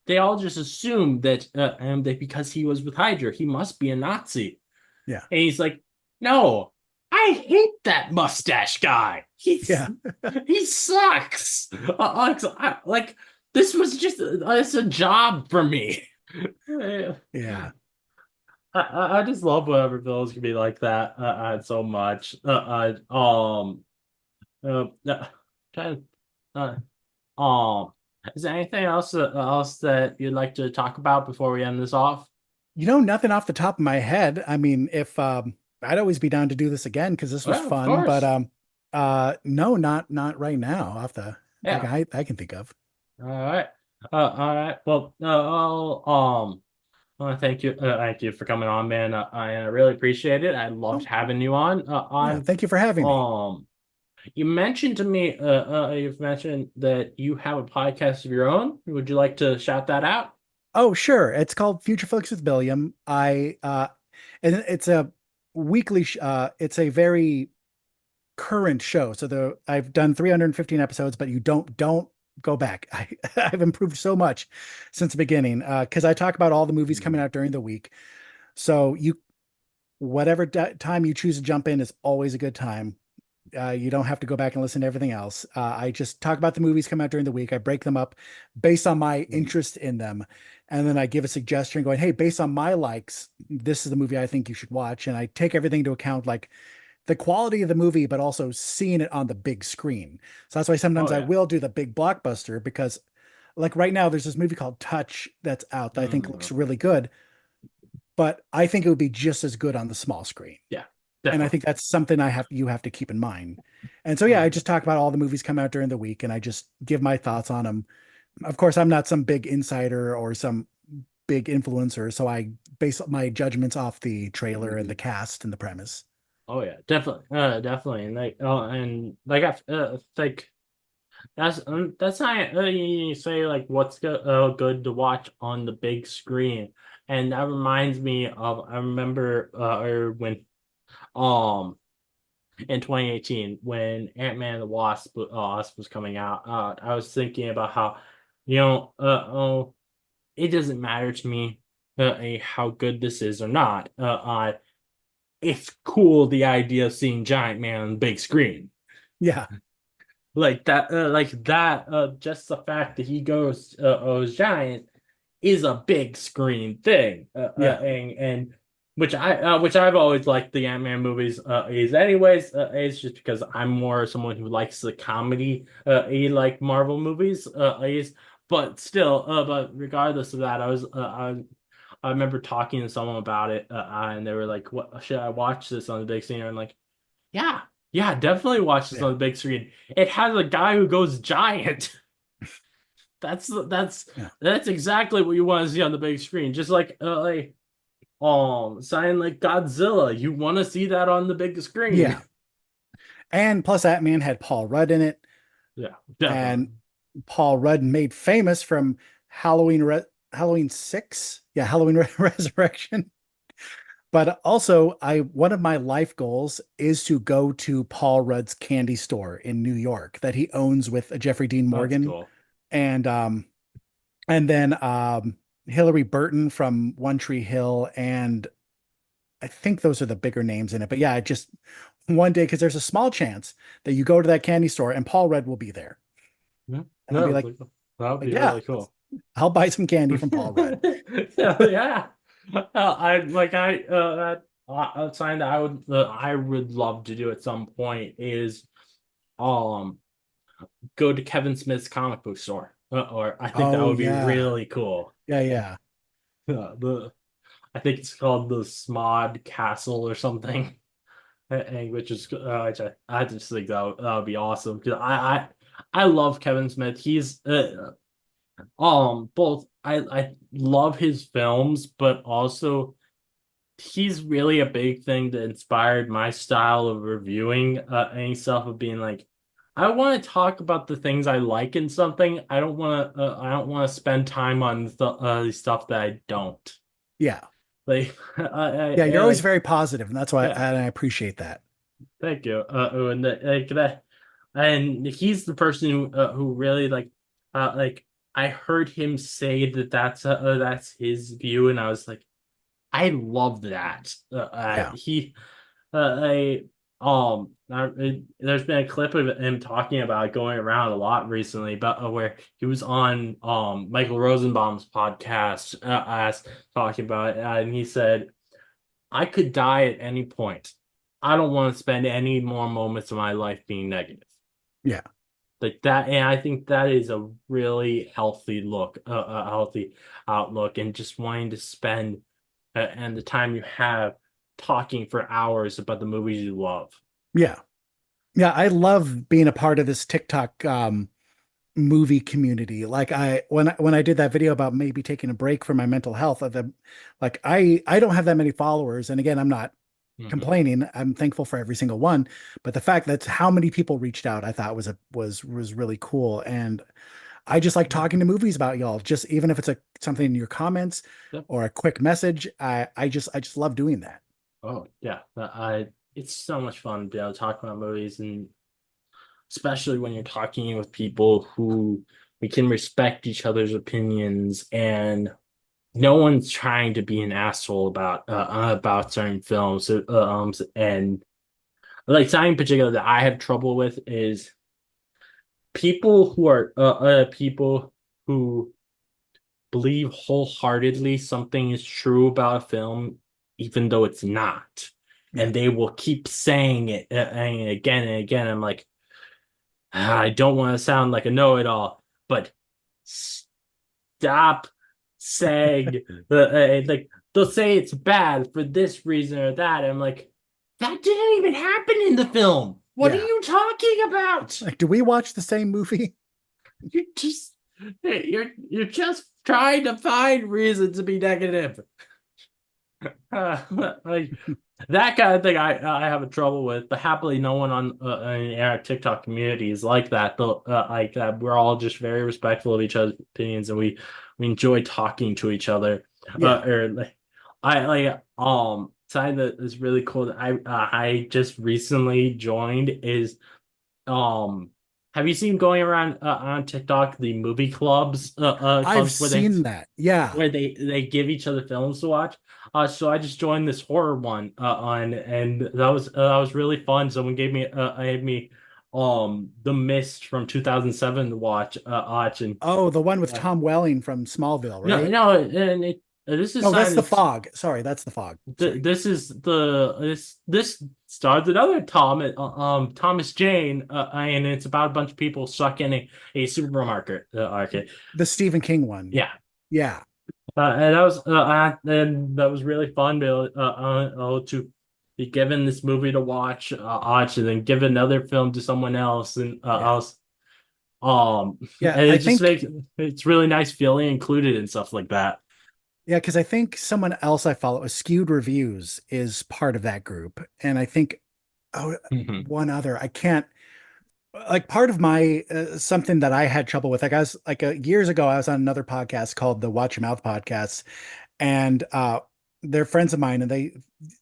they all just assume that because he was with Hydra, he must be a Nazi.
Yeah.
And he's like, no, I hate that mustache guy.
Yeah.
He sucks. Like this was just it's a job for me.
Yeah.
I just love whenever villains can be like that so much. Uh, trying, uh, is there anything else that you'd like to talk about before we end this off?
Nothing off the top of my head. I mean, if I'd always be down to do this again because this was
Well, of
fun, but
course.
no, not right now off the that
Yeah.
I can think of.
All right. All right. Well, I want to thank you for coming on, man. I really appreciate it. I loved
Oh,
having you on.
yeah, thank you for having me.
Um, you mentioned to me, you've mentioned that you have a podcast of your own. Would you like to shout that out?
Oh, sure. It's called Future Flicks with Billiam. And it's a it's a very current show. So I've done 315 episodes, but you don't go back. I've improved so much since the beginning. Because I talk about all the movies coming
Mhm.
out during the week. So whatever time you choose to jump in is always a good time. You don't have to go back and listen to everything else. I just talk about the movies come out during the week. I break them up based on my
Mhm.
interest in them. And then I give a suggestion going, hey, based on my likes, this is the movie I think you should watch. And I take everything into account, like the quality of the movie, but also seeing it on the big screen. So that's why sometimes
Oh
I
yeah.
will do the big blockbuster because, like right now, there's this movie called Touch that's out that I think looks
Mhm.
really good, but I think it would be just as good on the small screen.
Yeah,
And I
definitely.
think that's something you have to keep in mind. And so yeah, I
Mhm.
just talk about all the movies come out during the week and I just give my thoughts on them. Of course, I'm not some big insider or some big influencer, so I base my judgments off the trailer and the
Mhm.
cast and the premise.
Oh yeah, definitely, definitely, and like like that's not you say like what's good to watch on the big screen, and that reminds me of I remember or when um in 2018 when Ant-Man and the Wasp was coming out. I was thinking about how you know it doesn't matter to me how good this is or not. It's cool the idea of seeing Giant Man on the big screen.
Yeah.
Just the fact that he goes giant is a big screen thing.
Yeah.
And which I've always liked the Ant-Man movies is anyways. It's just because I'm more someone who likes the comedy like Marvel movies is but still but regardless of that I remember talking to someone about it and they were like, what should I watch this on the big screen? And I'm like, yeah, yeah, definitely watch this on
Yeah.
the big screen. It has a guy who goes giant. That's that's
Yeah.
that's exactly what you want to see on the big screen. Just like sign like Godzilla. You want to see that on the big screen.
Yeah. And plus Ant-Man had Paul Rudd in it,
Yeah,
and
definitely.
Paul Rudd made famous from Halloween 6. Yeah, Halloween Resurrection. But also, I one of my life goals is to go to Paul Rudd's candy store in New York that he owns with Jeffrey Dean
That's
Morgan
cool.
and then Hillary Burton from One Tree Hill, and I think those are the bigger names in it. But yeah, just one day, because there's a small chance that you go to that candy store and Paul Rudd will be there,
Yeah,
and I'll be like,
that would be
yeah,
really cool.
I'll buy some candy from Paul Rudd.
Yeah, yeah. I like something that I would love to do at some point is um go to Kevin Smith's comic book store. Or I think that
Oh
would be
yeah,
really cool.
yeah, yeah,
The I think it's called the Smod Castle or something, and which is I just think that would be awesome because I love Kevin Smith. He's both I love his films, but also he's really a big thing that inspired my style of reviewing any stuff of being like I want to talk about the things I like in something. I don't want to spend time on the stuff that I don't.
yeah,
Like
yeah. You're always
like
very positive, and that's why
yeah,
and I appreciate that.
thank you. And like that, and he's the person who really like I heard him say that that's his view, and I was like, I love that.
Yeah,
He I there's been a clip of him talking about it going around a lot recently about where he was on Michael Rosenbaum's podcast as talking about it, and he said I could die at any point. I don't want to spend any more moments of my life being negative.
yeah,
Like that, and I think that is a really healthy a healthy outlook, and just wanting to spend and the time you have talking for hours about the movies you love.
yeah, yeah. I love being a part of this TikTok movie community. Like when I did that video about maybe taking a break from my mental health, like I don't have that many followers, and again, I'm not
Hmm.
complaining. I'm thankful for every single one, but the fact that how many people reached out, I thought was really cool. And I just like talking to movies about y'all. Just even if it's something in your comments
Yep.
or a quick message, I just love doing that.
Oh yeah, I it's so much fun to be able to talk about movies, and especially when you're talking with people who we can respect each other's opinions and no one's trying to be an asshole about certain films. And like something in particular that I have trouble with is people who believe wholeheartedly something is true about a film, even though it's not,
Yeah,
and they will keep saying it and again and again. I'm like, I don't want to sound like a know-it-all, but stop saying like they'll say it's bad for this reason or that. I'm like, that didn't even happen in the film. What are
yeah.
you talking about?
Like, do we watch the same movie?
You're just you're just trying to find reason to be negative. Like that kind of thing I have a trouble with, but happily no one in our TikTok community is like that. Though like that, we're all just very respectful of each other's opinions, and we enjoy talking to each other.
Yeah,
Or like I like something that is really cool that I just recently joined is um. Have you seen going around on TikTok the movie
I've
clubs
seen that. Yeah,
where they give each other films to watch. So I just joined this horror one on, and that was really fun. Someone gave me The Mist from 2007 to watch, and
oh, the one with
uh,
Tom Welling from Smallville,
no,
right?
no, and this is
No, that's
sign
the
that's
fog. Sorry, that's the fog. Sorry.
this is this stars another Thomas Jane, and it's about a bunch of people stuck in a supermarket arcade.
The Stephen King one.
Yeah.
Yeah.
And that was really fun to be given this movie to watch, and then give another film to someone else, and
Yeah.
else.
Yeah.
And
I
it just
think,
makes it's really nice feeling included and stuff like that.
yeah, because I think someone else I follow, Skewed Reviews, is part of that group. And I think, oh,
Mhm.
one other, I can't. like part of my something that I had trouble with, like I was like years ago, I was on another podcast called the Watch Your Mouth podcast, and they're friends of mine, and they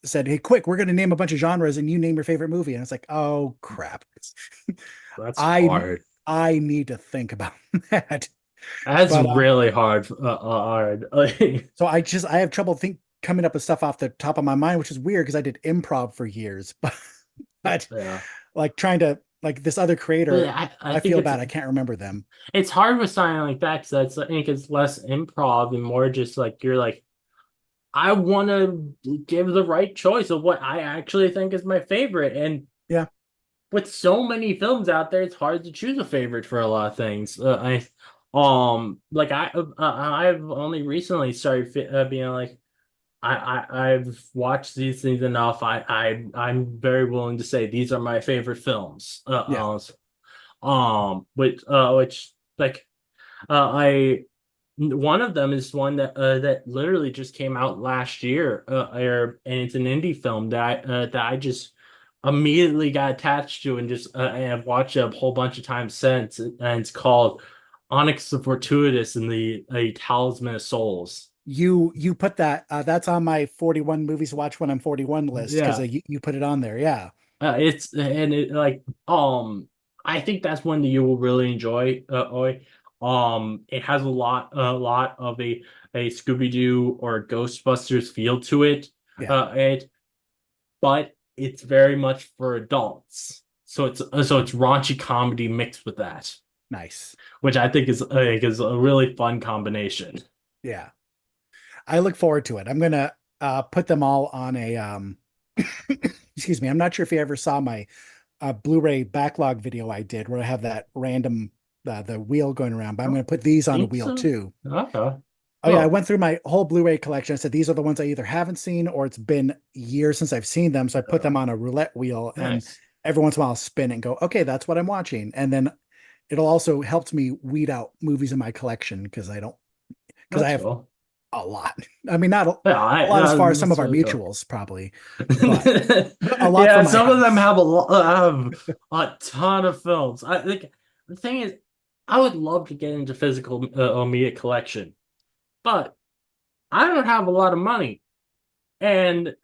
said, "Hey, quick, we're going to name a bunch of genres, and you name your favorite movie." And it's like, "Oh crap,
That's
I
hard.
I need to think about that."
That's
But
really hard. Hard.
so I have trouble think coming up with stuff off the top of my mind, which is weird because I did improv for years, but
Yeah.
like trying to like this other
But
creator,
I
I
think
feel bad. I can't remember them.
it's hard with something like that because that's I think it's less improv and more just like you're like I want to give the right choice of what I actually think is my favorite. And
Yeah,
with so many films out there, it's hard to choose a favorite for a lot of things. Like I've only recently started being like I've watched these things enough. I'm very willing to say these are my favorite films.
yeah.
Which like I one of them is one that literally just came out last year, and it's an indie film that I just immediately got attached to and just and have watched it a whole bunch of times since, and it's called Onyx the Fortuitous and the a Talisman of Souls.
You put that that's on my 41 movies to watch when I'm 41 list because
Yeah,
you put it on there. Yeah.
it's and it like I think that's one that you will really enjoy. Oi. It has a lot of a Scooby-Doo or Ghostbusters feel to it.
Yeah.
But it's very much for adults. So it's raunchy comedy mixed with that,
Nice.
which I think is a really fun combination.
Yeah. I look forward to it. I'm gonna put them all on a excuse me. I'm not sure if you ever saw my Blu-ray backlog video I did where I have that random the wheel going around, but I'm
I
gonna put these on a
think
wheel
so.
too.
Okay.
Oh yeah, I
Oh,
went through my whole Blu-ray collection. I said these are the ones I either haven't seen or it's been years since I've seen them. So I put them on a roulette wheel and
nice.
every once in a while I'll spin it and go, okay, that's what I'm watching. And then it'll also help me weed out movies in my collection because I
That's
have
cool.
a lot. I mean, not
Yeah,
a lot as far as some of
that's
our
really cool.
mutuals probably, but a lot from
Yeah,
my
some of them
house.
have a ton of films. I think the thing is, I would love to get into physical media collection, but I don't have a lot of money, and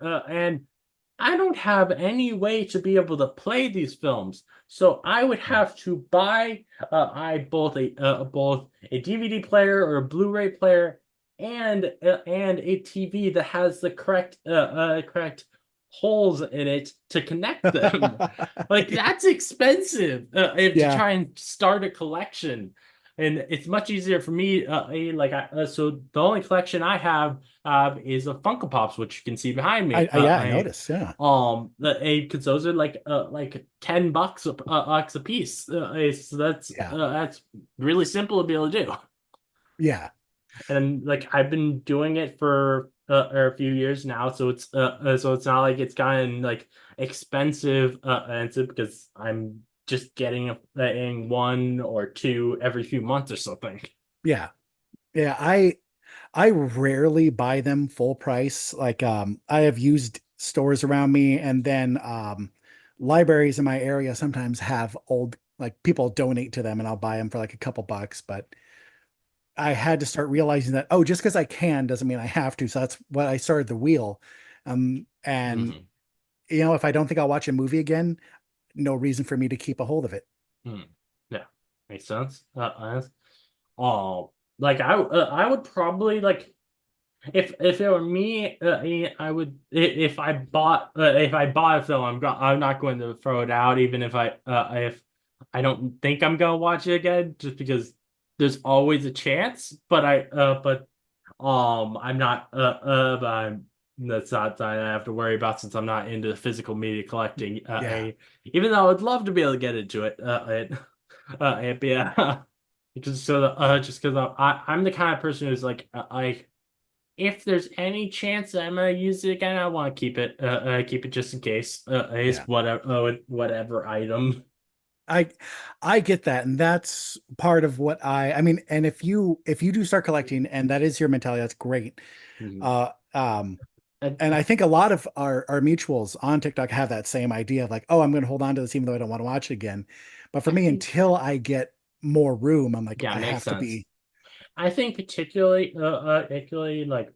I don't have any way to be able to play these films. So I would have to buy I both a DVD player or a Blu-ray player and a TV that has the correct holes in it to connect them. Like that's expensive if to
Yeah,
try and start a collection. And it's much easier for me. So the only collection I have is a Funko Pops, which you can see behind me.
yeah, I noticed. Yeah,
Because those are like $10 a piece.
yeah,
That's really simple to be able to do.
yeah,
And like I've been doing it for a few years now, so it's not like it's gotten like expensive because I'm just getting in one or two every few months or something.
yeah, yeah. I rarely buy them full price. Like I have used stores around me and then libraries in my area sometimes have old like people donate to them and I'll buy them for like a couple bucks, but I had to start realizing that oh, just because I can doesn't mean I have to. So that's what I started the wheel. And
Hmm.
if I don't think I'll watch a movie again, no reason for me to keep a hold of it.
Hmm. Yeah, makes sense. Oh, like I would probably like if it were me, if I bought a film, I'm not going to throw it out, even if I don't think I'm gonna watch it again, just because there's always a chance. But I'm not but I'm that's not something I have to worry about since I'm not into physical media collecting.
Yeah,
Even though I would love to be able to get into it, yeah. Just because I'm the kind of person who's like I if there's any chance that I'm gonna use it again, I want to keep it just in case. It's
yeah.
whatever item.
I I get that, and that's part of what I mean, and if you do start collecting and that is your mentality, that's great.
Mhm.
Uh And I think a lot of our mutuals on TikTok have that same idea of like, oh, I'm going to hold on to this even though I don't want to watch it again. But for
I
me,
think,
until I get more room, I'm like,
yeah,
I
makes
have to
sense.
be.
I think particularly like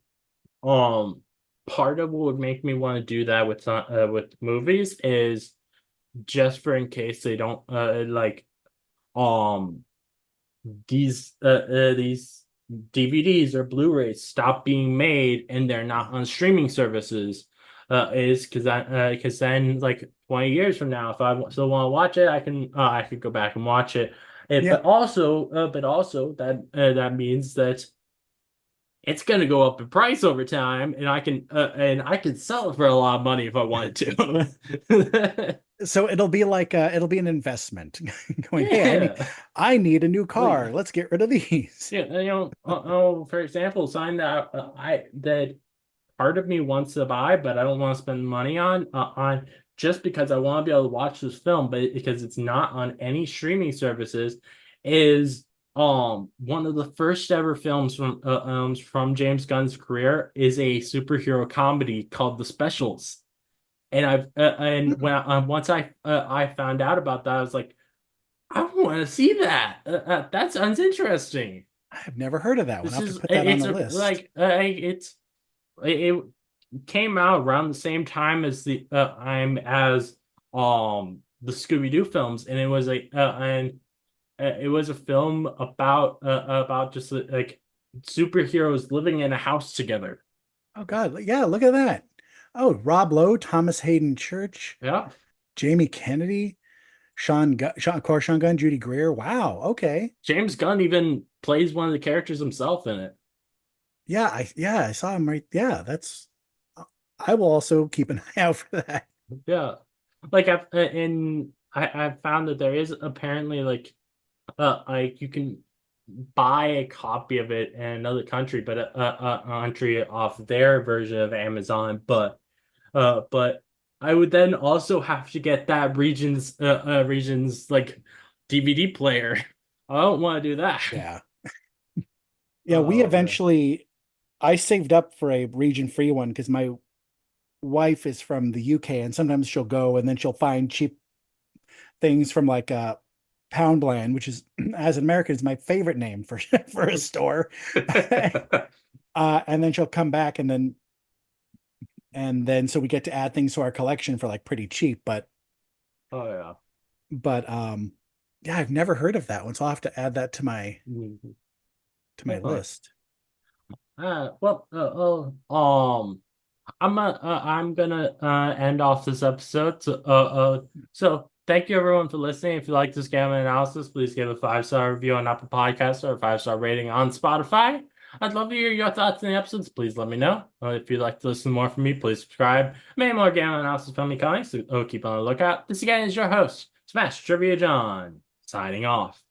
part of what would make me want to do that with movies is just for in case they don't um these DVDs or Blu-rays stop being made and they're not on streaming services. Is because then like 20 years from now, if still want to watch it, I could go back and watch it.
Yeah.
But also that means that it's gonna go up in price over time, and I can sell it for a lot of money if I wanted to.
So it'll be like it'll be an investment going, hey,
Yeah.
I need a new
Well,
car. Let's get rid of these.
yeah, for example, sign that I that part of me wants to buy, but I don't want to spend money on just because I want to be able to watch this film, but because it's not on any streaming services, is one of the first ever films from James Gunn's career is a superhero comedy called The Specials. And when I found out about that, I was like, I want to see that. That sounds interesting.
I've never heard of that one. I'll
This
have to
is
put that on
it's
the
a
list.
like it came out around the same time as the Scooby-Doo films, and it was a film about just like superheroes living in a house together.
Oh God, yeah, look at that. Oh, Rob Lowe, Thomas Hayden Church,
Yeah,
Jamie Kennedy, of course, Sean Gunn, Judy Greer. Wow. Okay.
James Gunn even plays one of the characters himself in it.
I saw him right. Yeah, that's. I will also keep an eye out for that.
Yeah, I've found that there is apparently like you can buy a copy of it in another country, but a country off their version of Amazon. But I would then also have to get that region's like DVD player. I don't want to do that.
Yeah. Yeah, we
Oh man.
eventually I saved up for a region free one because my wife is from the UK and sometimes she'll go and then she'll find cheap things from like Poundland, which is as an American is my favorite name for for a store. And then she'll come back and then so we get to add things to our collection for like pretty cheap,
Oh yeah.
but yeah, I've never heard of that one, so I'll have to add that
Mhm.
to my
Huh.
list.
Well, I'm gonna end off this episode. So thank you everyone for listening. If you like this game analysis, please give a 5-star review on Apple Podcasts or a 5-star rating on Spotify. I'd love to hear your thoughts on the episodes. Please let me know. If you'd like to listen more from me, please subscribe. Many more game analysis from me coming, so keep on the lookout. This again is your host, Smash Trivia John, signing off.